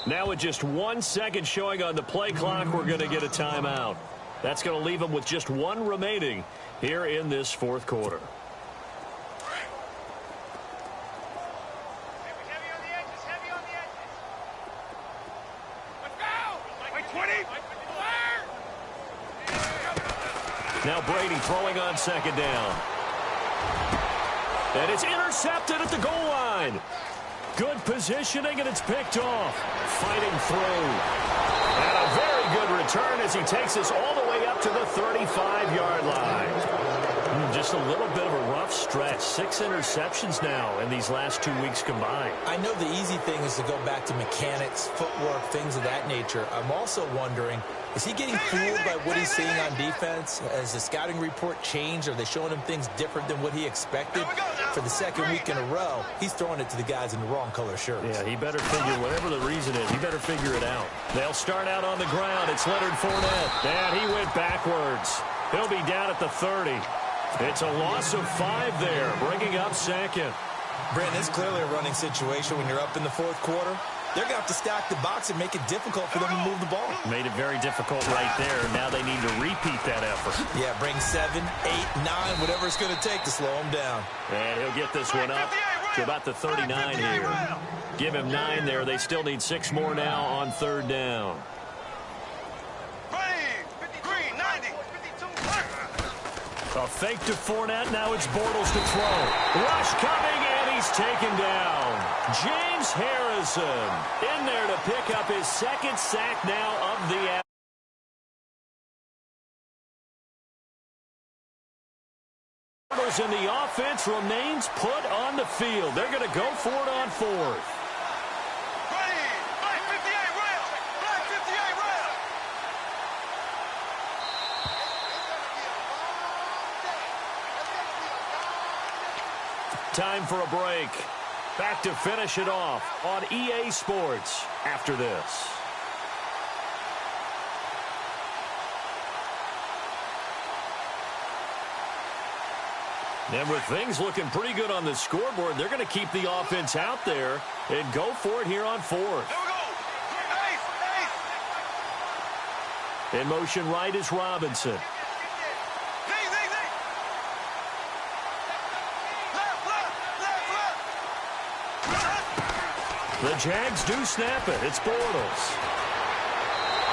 Now with just 1 second showing on the play clock, we're going to get a timeout. That's going to leave them with just 1 remaining here in this fourth quarter. Heavy on the edges. Let's go. Wait, 20. Now Brady throwing on second down. And it's intercepted at the goal line. Good positioning, and it's picked off. Fighting through. And a very good return as he takes us all the way up to the 35-yard line. Just a little bit of a rough stretch. 6 interceptions now in these last 2 weeks combined. I know the easy thing is to go back to mechanics, footwork, things of that nature. I'm also wondering, is he getting fooled by what he's seeing on defense? Has the scouting report changed? Are they showing him things different than what he expected? For the second week in a row, he's throwing it to the guys in the wrong color shirts. Yeah, he better figure, whatever the reason is, he better figure it out. They'll start out on the ground. It's Leonard Fournette. And he went backwards. He'll be down at the 30. It's a loss of 5 there, bringing up second. Brandon, it's clearly a running situation when you're up in the fourth quarter. They're going to have to stack the box and make it difficult for them to move the ball. Made it very difficult right there. Now they need to repeat that effort. Yeah, bring 7, 8, 9, whatever it's going to take to slow him down. And he'll get this one up to about the 39 here. Give him 9 there. They still need 6 more now on third down. A fake to Fournette. Now it's Bortles to throw. Rush coming, and he's taken down. James Harrison in there to pick up his 2nd sack now of the afternoon. Bortles and the offense remains put on the field. They're going to go for it on 4th. Time for a break. Back to finish it off on EA Sports after this. And with things looking pretty good on the scoreboard, they're going to keep the offense out there and go for it here on 4th. In motion right is Robinson. The Jags do snap it. It's Bortles.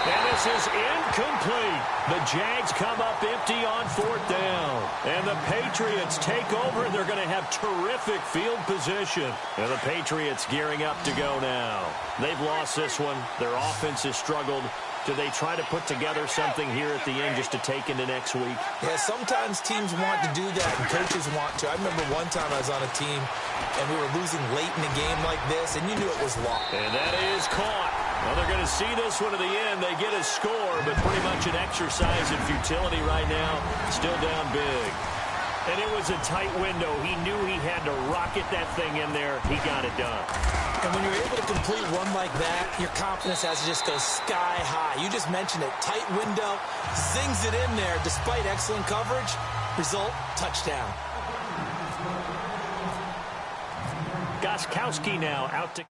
And this is incomplete. The Jags come up empty on 4th down. And the Patriots take over, and they're going to have terrific field position. And the Patriots gearing up to go now. They've lost this one. Their offense has struggled. Do they try to put together something here at the end just to take into next week? Yeah, sometimes teams want to do that, and coaches want to. I remember one time I was on a team, and we were losing late in a game like this, and you knew it was lost. And that is caught. Well, they're going to see this one to the end. They get a score, but pretty much an exercise in futility right now. Still down big. And it was a tight window. He knew he had to rocket that thing in there. He got it done. And when you're able to complete one like that, your confidence has to just go sky high. You just mentioned it. Tight window, zings it in there despite excellent coverage. Result, touchdown. Gostkowski now out to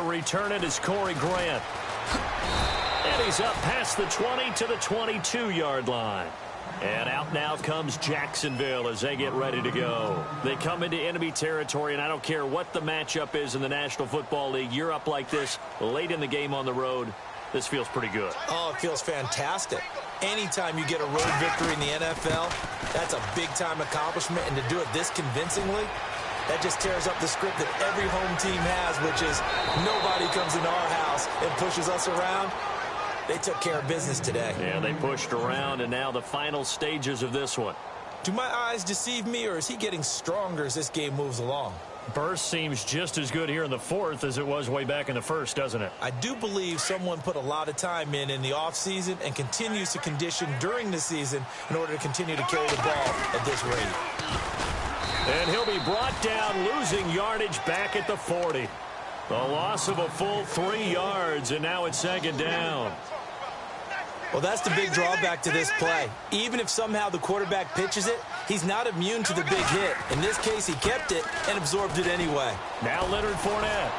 return it is Corey Grant. And he's up past the 20 to the 22-yard line. And out now comes Jacksonville as they get ready to go. They come into enemy territory, and I don't care what the matchup is in the National Football League. You're up like this late in the game on the road. This feels pretty good. Oh, it feels fantastic. Anytime you get a road victory in the NFL, that's a big-time accomplishment. And to do it this convincingly, that just tears up the script that every home team has, which is nobody comes into our house and pushes us around. They took care of business today. Yeah, they pushed around, and now the final stages of this one. Do my eyes deceive me, or is he getting stronger as this game moves along? Burst seems just as good here in the fourth as it was way back in the first, doesn't it? I do believe someone put a lot of time in the offseason and continues to condition during the season in order to continue to carry the ball at this rate. And he'll be brought down, losing yardage back at the 40. The loss of a full 3 yards, and now it's second down. Well, that's the big drawback to this play. Even if somehow the quarterback pitches it, he's not immune to the big hit. In this case, he kept it and absorbed it anyway. Now Leonard Fournette.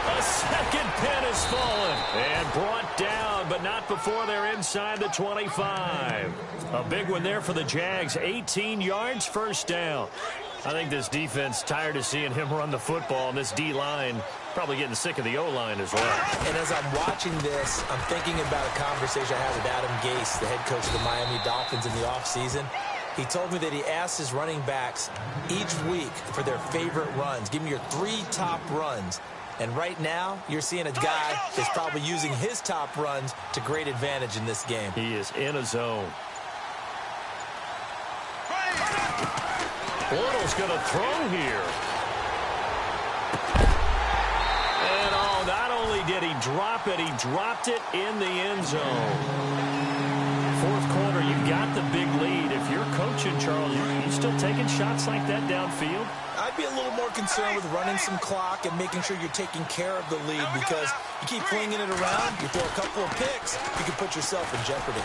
A second pin has fallen and brought down, but not before they're inside the 25. A big one there for the Jags. 18 yards, first down. I think this defense tired of seeing him run the football, and this D-line probably getting sick of the O-line as well. And as I'm watching this, I'm thinking about a conversation I had with Adam Gase, the head coach of the Miami Dolphins in the offseason. He told me that he asked his running backs each week for their favorite runs. Give me your 3 top runs. And right now, you're seeing a guy that's probably using his top runs to great advantage in this game. He is in a zone. Bortles going to throw here. And not only did he drop it, he dropped it in the end zone. Fourth quarter, you've got the big lead. If you're coaching, Charles, you still taking shots like that downfield? I'd be a little more concerned with running some clock and making sure you're taking care of the lead, because you keep flinging it around, you throw a couple of picks, you can put yourself in jeopardy.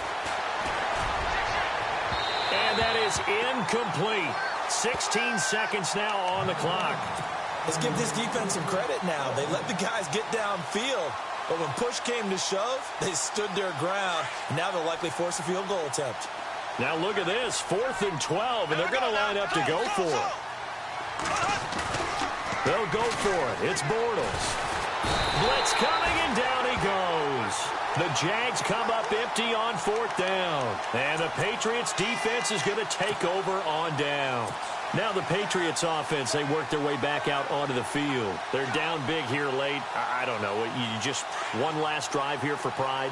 And that is incomplete. 16 seconds now on the clock. Let's give this defense some credit now. They let the guys get downfield, but when push came to shove, they stood their ground. And now they'll likely force a field goal attempt. Now look at this, 4th and 12, and they're going to line up to go for it. They'll go for it. It's Bortles. Blitz coming, and down he goes. The Jags come up empty on 4th down. And the Patriots defense is going to take over on down. Now the Patriots offense, they work their way back out onto the field. They're down big here late. I don't know. You just one last drive here for pride?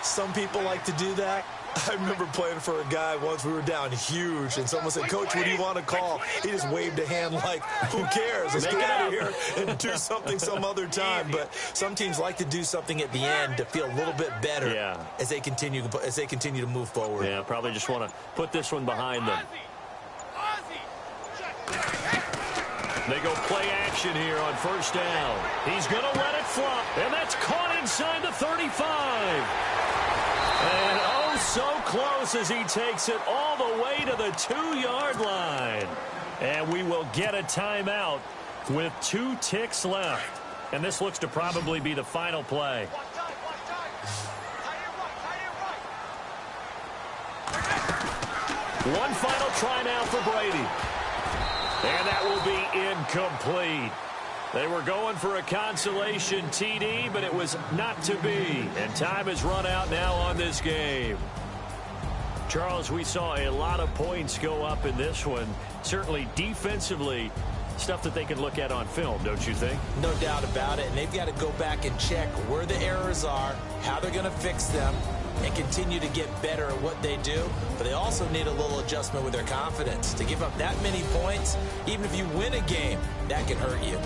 Some people like to do that. I remember playing for a guy once. We were down huge, and someone said, "Coach, what do you want to call?" He just waved a hand like, "Who cares? Let's get out of here and do something some other time." But some teams like to do something at the end to feel a little bit better as they continue to move forward. Yeah, probably just want to put this one behind them. They go play action here on 1st down. He's going to let it fly, and that's caught inside the 35. And oh, so close as he takes it all the way to the 2-yard line. And we will get a timeout with 2 ticks left. And this looks to probably be the final play. One final try now for Brady. And that will be incomplete. They were going for a consolation TD, but it was not to be. And time has run out now on this game. Charles, we saw a lot of points go up in this one. Certainly defensively, stuff that they can look at on film, don't you think? No doubt about it. And they've got to go back and check where the errors are, how they're going to fix them, and continue to get better at what they do. But they also need a little adjustment with their confidence. To give up that many points, even if you win a game, that can hurt you.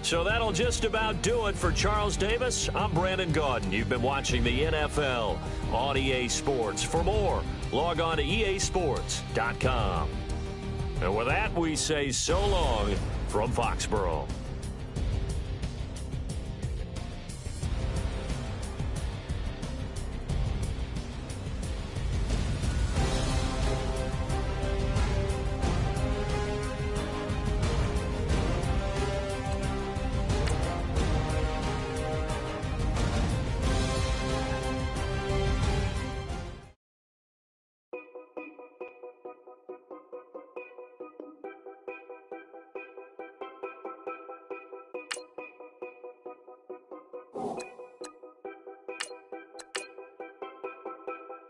So that'll just about do it for Charles Davis. I'm Brandon Gaudin. You've been watching the NFL on EA Sports. For more, log on to easports.com. And with that, we say so long from Foxborough.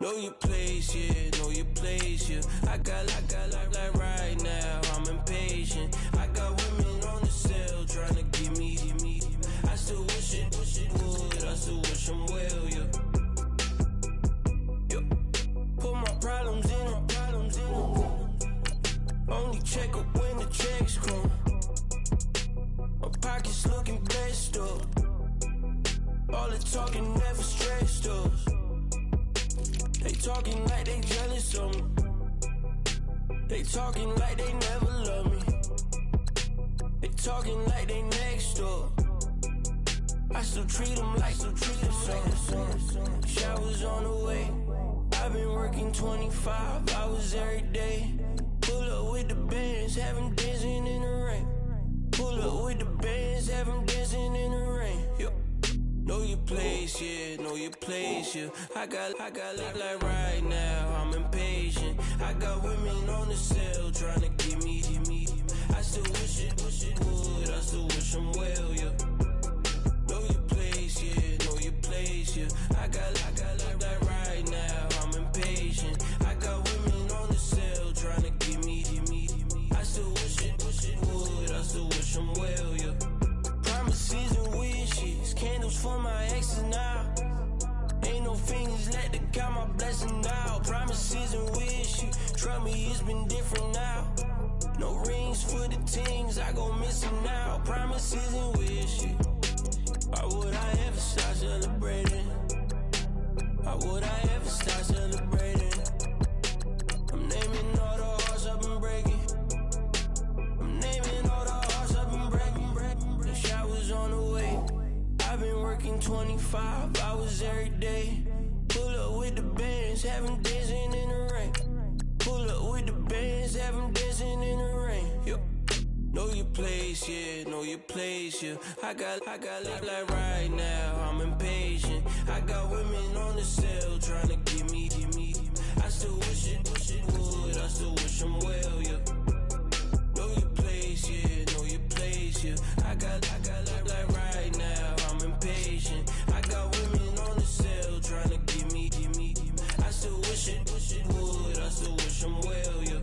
Know your place, yeah, know your place, yeah. I got like right now, I'm impatient. I got women on the cell trying to give me. I still wish it would, I still wish them well, yeah. Put my problems in. Only check up when the checks come. My pockets looking blessed up. All the talking never stressed us. They talking like they jealous of me. They talking like they never love me. They talking like they next door. I still treat them like some. Showers on the way. I've been working 25 hours every day. Pull up with the bands, have them dancing in the rain. Pull up with the bands, have them dancing in the rain. Yo. Know your place, yeah, know your place, yeah. I got like right now, I'm impatient. I got women on the cell trying to give me. I still wish it would, I still wish them well, yeah. Know your place, yeah, know your place, yeah. I got like right now, I'm impatient. I got women on the cell trying to give me. I still wish it would, I still wish them well, yeah. Promises and wishes, candles for my exes now. Ain't no fingers, let the count my blessing now. Promises and wishes, trust me, it's been different now. No rings for the things, I gon' miss them now. Promises and wishes, why would I ever start celebrating? Why would I ever start celebrating? I'm naming all the hearts I've been breaking. I'm naming all the hearts I've been breaking. The showers on the way. I've been working 25 hours every day. Pull up with the bands, have them dancing in the rain. Pull up with the bands, have them dancing in the rain. Yo. Know your place, yeah, know your place, yeah. I got like right now, I'm impatient. I got women on the cell trying to give me. I still wish it would, I still wish them well, yeah. Know your place, yeah, know your place, yeah. I got like right now, I'm impatient. I got women on the cell trying to give me. I still wish it would, I still wish them well, yeah.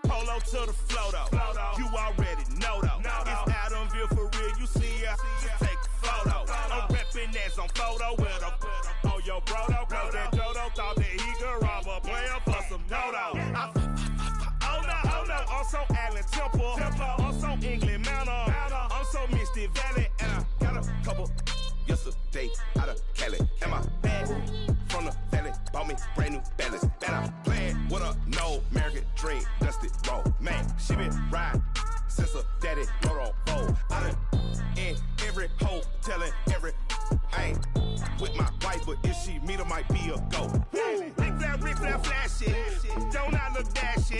Polo to the flow though. You already know though. It's Adamville for real. You see ya, just take a photo. I'm reppin' as on photo with a on your bro though. Cause that Dodo thought that he could rob a player for some dodo. Oh no, I'm so Allen Temple. I'm so England Mountain. I'm so Misty Valley. And I got a couple yesterday out of Cali. And my bag from the valley bought me brand new balance. And I'm playing with a no American dream, dusty roll. Man, she been riding since her daddy rode on bowl. I done in every hole, telling every I ain't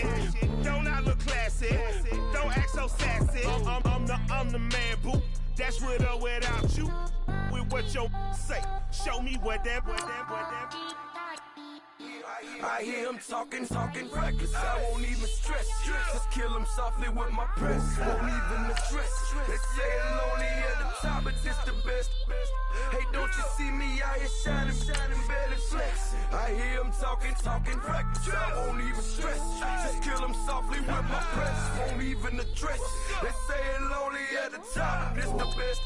ratchet. Don't I look classy? Don't act so sassy. I'm the man, boo. That's with or without you. With what your say. Show me what that. I hear him talking reckless. I won't even stress. Just kill him softly with my press. Won't even address. They say I'm lonely at the top, but this the best. Hey, don't you see me out here shining, barely flex. I hear him talking reckless. I won't even stress. Just kill him softly with my press. Won't even address. They say I'm lonely at the top, but this the best.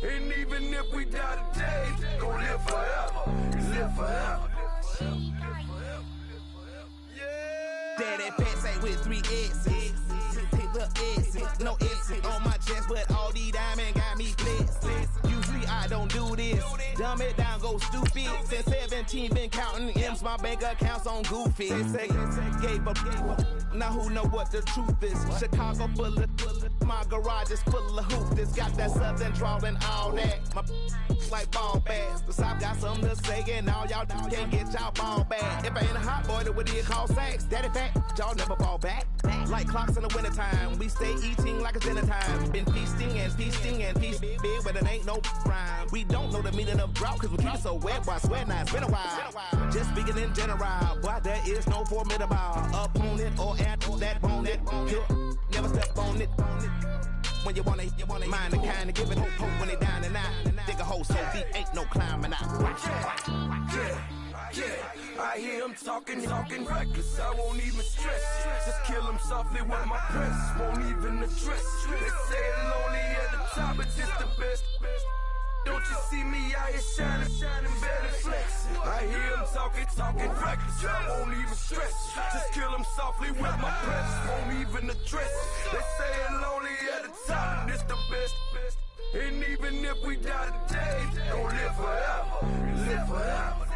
And even if we die today, gon' live forever. Live forever. Daddy pants ain't with 3 S's. The S's, no S's on my chest, but all these diamonds got me blessed. Usually I don't do this. Dumb it down, go stupid. Since 17, been counting M's, my bank account's on Goofy. Say, gave up. Now who know what the truth is? Chicago full of, my garage is full of hoopers. Got that southern drawl and all that. My like ball bags. The South got something to say, and all y'all can't get y'all ball back. If I ain't a hot boy, then what do you call sex? Daddy fat, y'all never fall back. Like clocks in the wintertime, we stay eating like it's dinner time. Been feasting and feasting and feasting big, but it ain't no rhyme. We don't know the meaning of drought, cause we keep it so wet, boy, I swear now it's been a while. Just speaking in general, boy, there is no formidable opponent or at that bone that never step on it. When you wanna mind the kind of give it hope when they down and out. Dig a hole so deep, ain't no climbing out. Yeah, I hear him talking reckless. I won't even stress. Just kill him softly with my press. Won't even address. They say I'm lonely at the top, but this the best. Don't you see me out here shining, barely flex. I hear him talking reckless. I won't even stress. Just kill him softly with my press. Won't even address. They say I'm lonely at the top, this the best. And even if we die today, don't live forever. Live forever.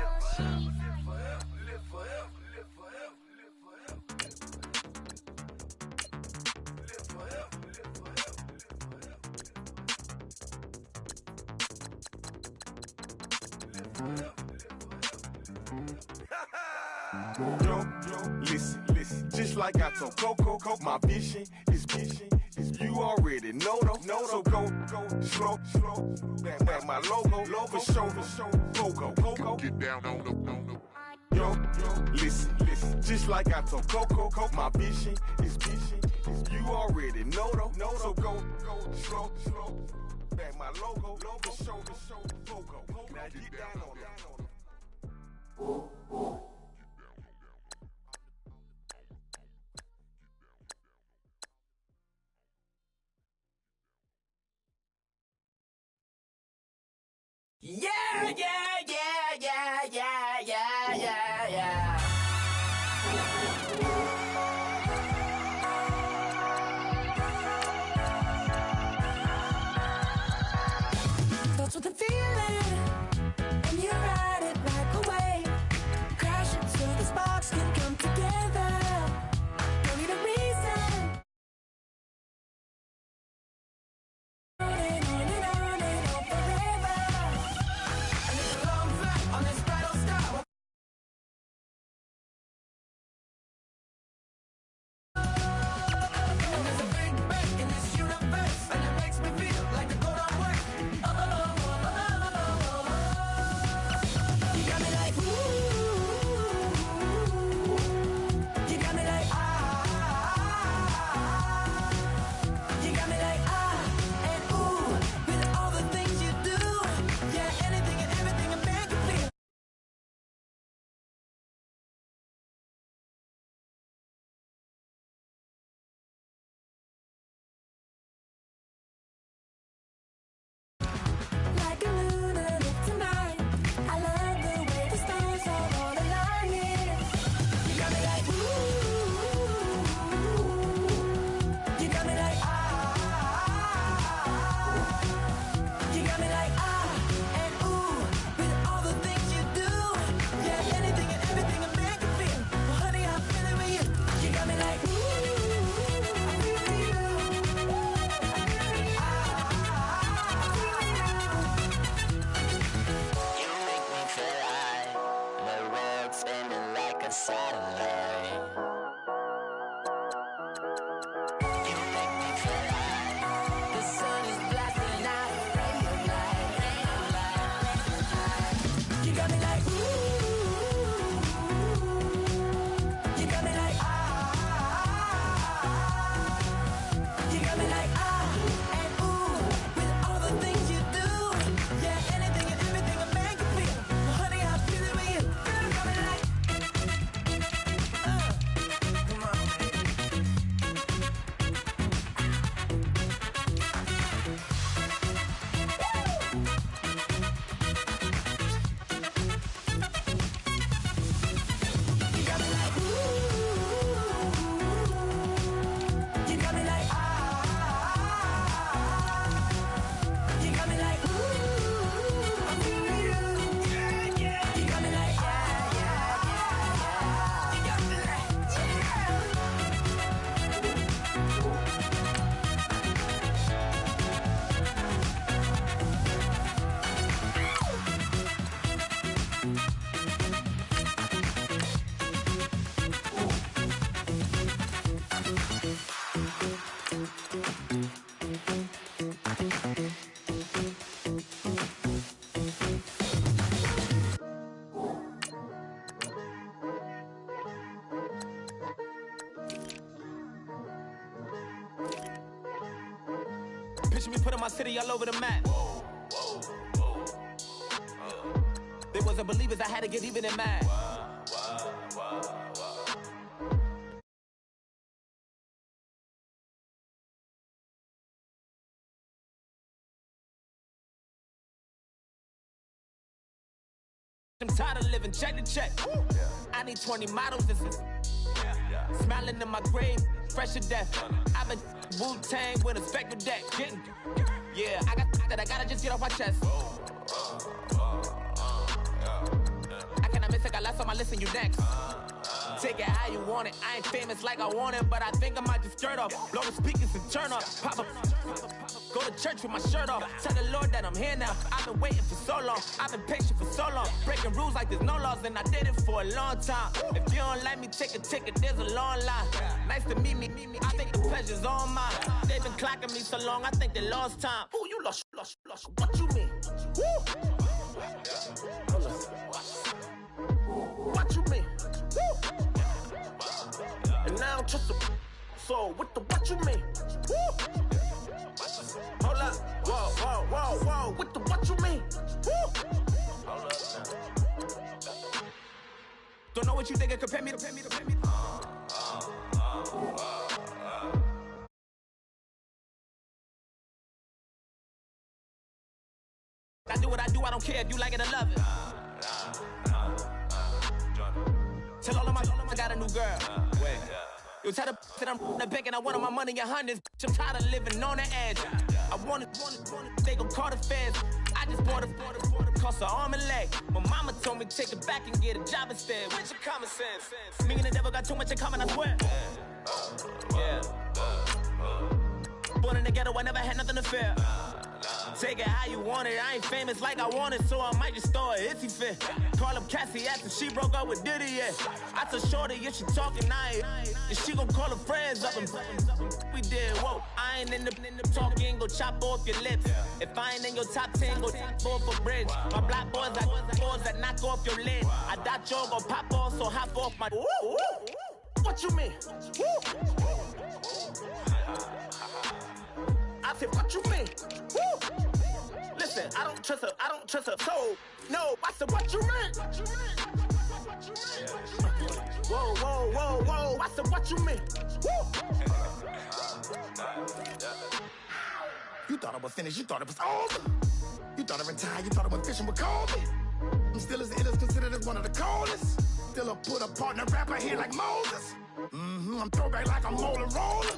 Yo, listen, just like I told Coco, my vision is you already know though. So go slow, back my logo, for show, Coco, get down on the. Yo, listen, just like I told Coco, my vision is you already know though. So go slow, back my logo, for show, Coco, now get down on the. Yeah. Touch with the feeling, and you ride it like a wave. Crash into the sparks can come together. Don't need a reason. On and on forever. And it's a long flight on this battle star. And there's a big bang in this universe, and it makes me feel like the go don't work. You got me like ooh. You got me like You got me like and ooh. With all the things you do, yeah, anything and everything a man can feel. Like a lunatic tonight, I love the way the stars are all aligning. You got me like ooh. You got me like You got me like and ooh. With all the things you do, yeah, anything and everything a man can feel. Well, honey, I'm feeling with you. You got me like ooh. You make me feel like the world's spinning like a satellite. Picture me putting my city all over the map. They wasn't believers, I had to get even in mad. I'm tired of living check to check. I need 20 models. This is smiling in my grave, fresh to death. I've been Wu-Tang with a spectral deck. Yeah, I gotta just get off my chest. I cannot miss it, got last on my list and you next. Take it how you want it. I ain't famous like I want it, but I think I might just skirt off. Blow the speakers and turn up. Pop up. Go to church with my shirt off. Tell the Lord that I'm here now. I've been waiting for so long. I've been patient for so long. Breaking rules like there's no laws, and I did it for a long time. If you don't like me, take a ticket. There's a long line. Nice to meet me. I think the pleasure's all mine. They've been clocking me so long, I think they lost time. Ooh, you lost. What you mean? Woo! What you mean? Woo! And now I'm just a so what you mean? Woo! Hold up, whoa, what you mean? Woo! Don't know what you think, compare me to. I do what I do, I don't care if you like it or love it. Tell all of my I got a new girl. Wait. You tell the that I'm the bank and I want all my money in hundreds. I'm tired of living on the edge. I want it, they gon' call the feds. I just bought a cost an arm and leg. My mama told me take it back and get a job instead. Where's your common sense? Me and the devil got too much in common, I swear. Yeah. Born in the ghetto, I never had nothing to fear. Take it how you want it. I ain't famous like I want it, so I might just throw a iffy fit. Call up Cassie after she broke up with Diddy, yeah. I told Shorty if she talking, and she gon' call her friends up and we did, whoa. I ain't in the talking, go chop off your lips. If I ain't in your top 10, go fall for bridge. My black boys like boys that knock off your lid. I doubt y'all gon' pop off, so hop off my. What you mean? I said, what you mean? Woo! Listen, I don't trust her soul. No, I said, what you mean? Whoa, I said, what you mean? Woo! You thought I was finished, you thought it was over. You thought I retired, you thought I went fishing with Kobe. I'm still as ill as considered as one of the coldest. Still a put a partner rapper here like Moses. I'm throwback like I'm Mola Roller.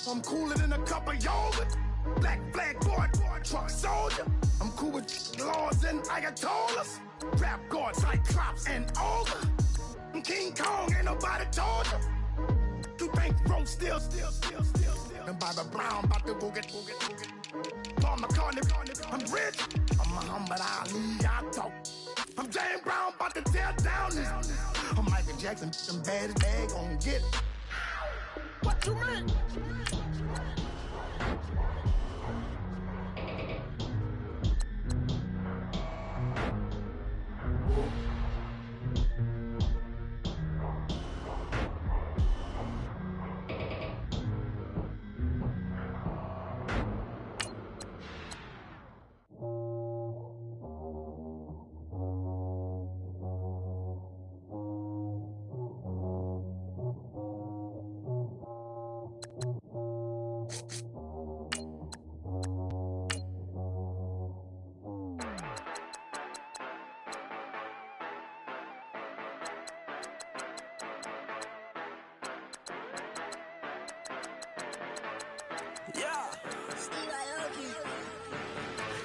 I'm cooler than a cup of yogurt. Black flag boy, truck soldier. I'm cool with laws and Ayatollahs. Rap god, Cyclops and Olga. I'm King Kong, ain't nobody told you. You think road still. And Bobby Brown about to go get. Paul McCartney, I'm rich. I'm Muhammad Ali, I talk. I'm James Brown, about to tear down this. I'm Michael Jackson, them bad as bag gon' get it. What you mean?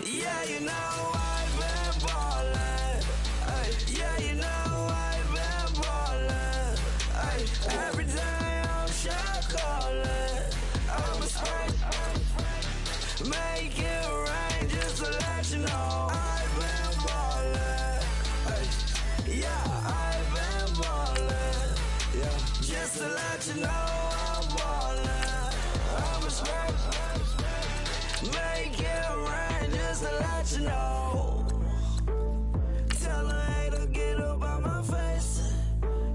Yeah, you know I've been ballin'. Ay, yeah, you know I've been ballin'. Ay, every day I'm shot callin'. I'm a spring, make it rain just to let you know I've been ballin'. Ay, yeah, I've been ballin'. Yeah, just to let you know I'm ballin'. I'm a spring, make it rain just to let you know. Tell her hater get up out my face.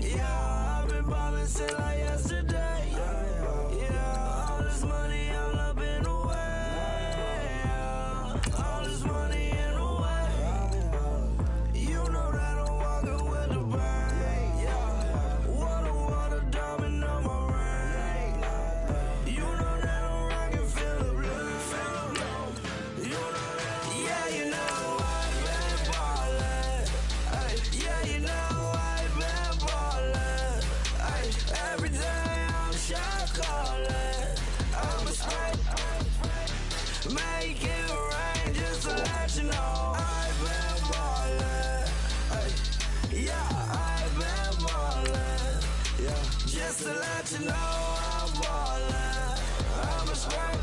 Yeah, I've been ballin' since like yesterday. Yeah, all this money all up in the way. Just to let you know I'm ballin'. I'm a spark.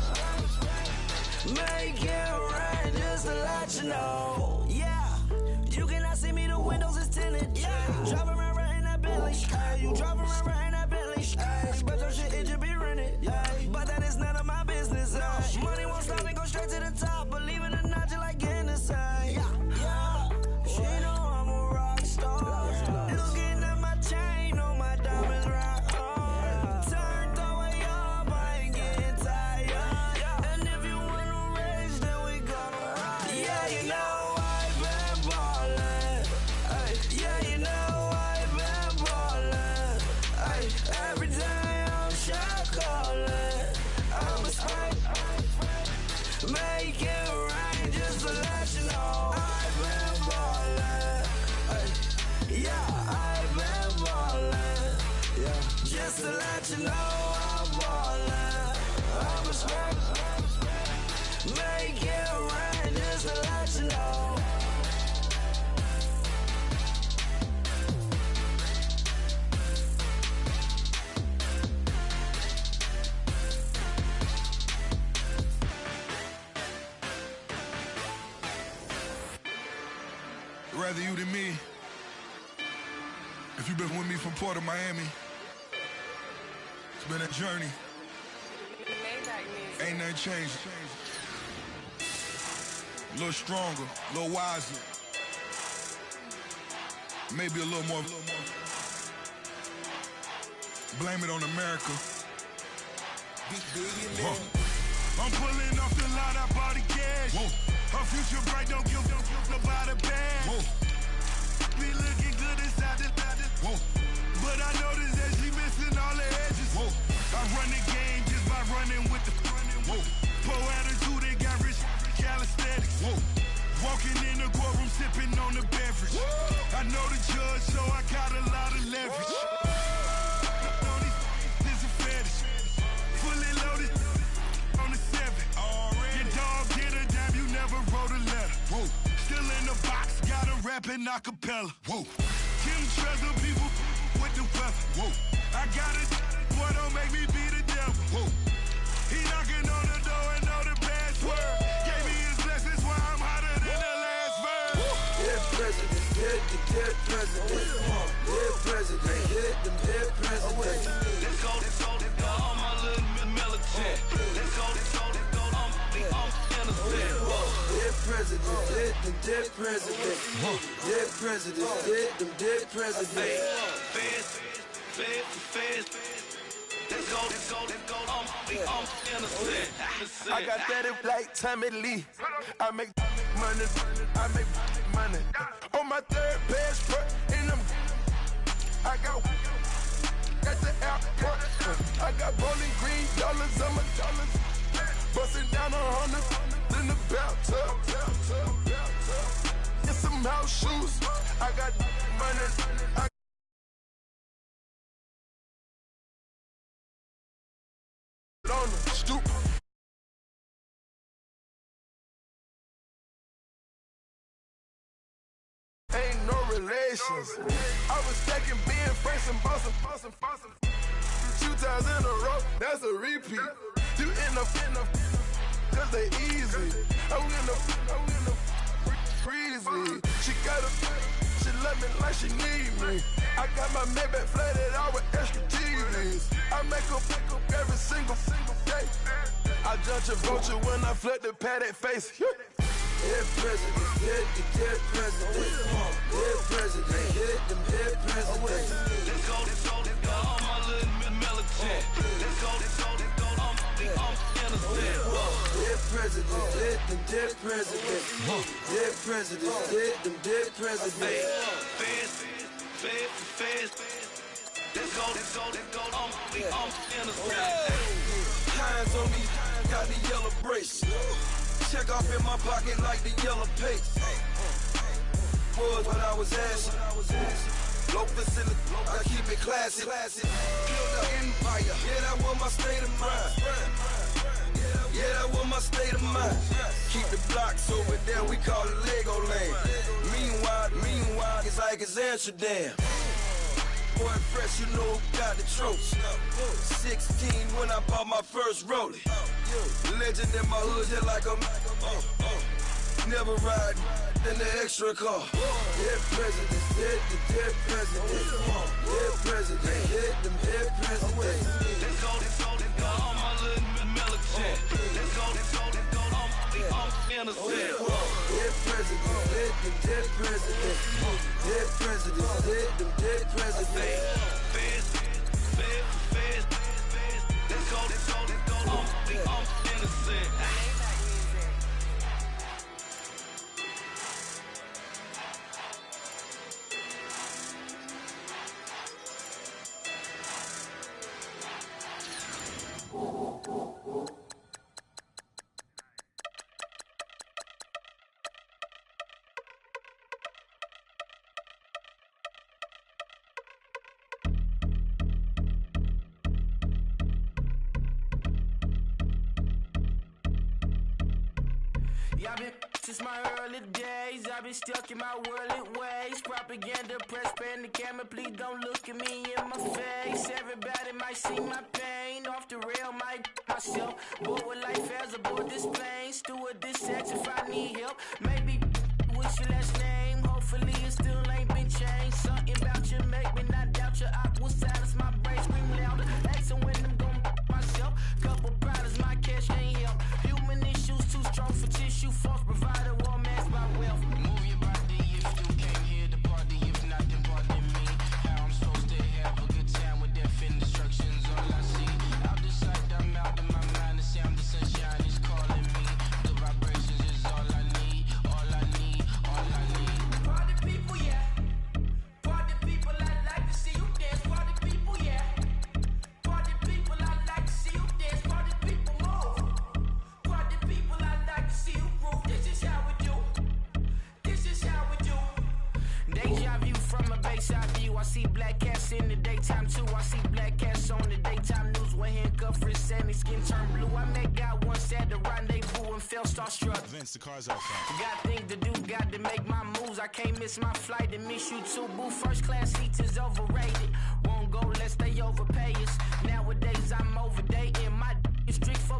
Make it rain just to let you know. Yeah. You cannot see me, the windows is tinted. Yeah. Driving around right in that Bentley. Ay, you driving around right in that Bentley. Ay, but your shit, it just be rented. Ay, but that is none of my business. Ay. Money won't stop me, go straight to the top. Believe it or not, you like getting the same. Yeah. She know I'm a rock star. Looking at my chain, on my diamonds rock hard. Turned the way up, I ain't getting tired. And if you wanna race, then we gonna ride. Yeah, you know I've been ballin'. Ay, yeah, you know I've been ballin'. Ay, every day I'm shot callin'. I'm a spike. Make it rain just to let you know I've been ballin'. Ay, yeah, I've been ballin'. Yeah, just to let you know I'm ballin'. I'm a spike. Make it rain just to let you know. Rather you than me. If you've been with me from Port of Miami, it's been a journey. Ain't nothing changed. A little stronger, a little wiser. Maybe a little more. Blame it on America. I'm pulling off the lot, I bought the cash. Whoa. Her future bright, don't give nobody bad. Whoa. Be looking good inside the whoa. But I noticed that she missing all the edges. Whoa. I run the game just by running with the whoa. Poor attitude, they got rich calisthenics. Whoa. Walking in the courtroom, sipping on the beverage. Whoa. I know the judge, so I got a lot of leverage. This a fetish. Fully loaded on the 7. Your dog did a damn, you never wrote a letter. Whoa. Still in the box, got a rapping acapella. Whoa. Kim Treasure, people with the weather. Whoa. I got it, boy, don't make me be the devil. Whoa. He knocking on the door and know the password. Gave me his blessings while I'm hotter than the last verse. Dead president, dead president. Dead president, dead president. Let's go, all my little militant. Let's go, I'm innocent. Dead president, dead president. Dead president, dead president. Feds. Let's go, I'm innocent. I got that like Tommy Lee. I make money. On my third passport, and I got the airport. I got bowling green dollars on my dollars. Busting down on $100 in the bathtub. Get some house shoes. I got money. On the stoop. Ain't no relations. I was stacking being Franks and Boston. 2 times in a row, that's a repeat. You end up, cause they easy. I'm in the freezy. She love me like she need me. I got my Maybach flooded out with extra TVs. I make up every single day. I judge a vulture when I flood the Paddock face. Dead president, dead president. Dead president, dead president. Let's go, all my little militant. Let's go, I'm innocent. Dead president, dead president. Dead president, dead president. Feds. Let's go, I'm innocent. Hands on me, got the yellow brace. Check off in my pocket like the yellow paste. Was what I was asking. Low facility, I keep it classy. Build an empire, yeah, that was my state of mind. Yeah, that was my state of mind. Keep the blocks over there, we call it Lego Land. Meanwhile, it's like it's Amsterdam. Boy, fresh, you know who got got the trophy. 16 when I bought my first rollie. Legend in my hood, hit like a never ride in the extra car. Dead presidents, dead the dead presidents. Dead presidents, dead them dead presidents. Let's go, all my little military. Let's go, I'm innocent. Dead presidents, dead them dead presidents. Dead presidents, dead them dead presidents. Let's go, I'm innocent. I've been since my early days. I've been stuck in my worldly ways. Propaganda, press, pan the camera. Please don't look at me in my face. Everybody might see my pain. Off the rail, might myself. Bored with life as aboard this plane. Steward this sex if I need help. Maybe what's your last name? Hopefully it still ain't been changed. Something about you make me not doubt you. I will silence my brain, scream louder. Asking when I'm gon' myself. Couple problems, my cash ain't help. Human issues too strong for tissue. False provider, war mask my wealth. Move your body if you came here to party. If not, then pardon me. How I'm supposed to have a good time with death and destruction's all I see. Out the sight, I'm out of my mind. The sound, the sunshine is calling me. The vibrations is all I need. All I need, all I need. Party people, yeah. Party people, I like to see you dance. Party people, yeah. Party people, I like to see you dance. Party people, move. Party people, I like to see you groove. This is how we do. This is how we do. Deja view from a bayside view. I see black cats in the daytime too. I see black cats on the daytime news. When handcuffed, wrist and his skin turned blue. I met God once at the rendezvous and felt starstruck. Vince, the car's outside. Got things to do, got to make my moves. I can't miss my flight and miss you too, boo. First class seats is overrated. Won't go, let's stay overpay us. Nowadays I'm overdating. My strict for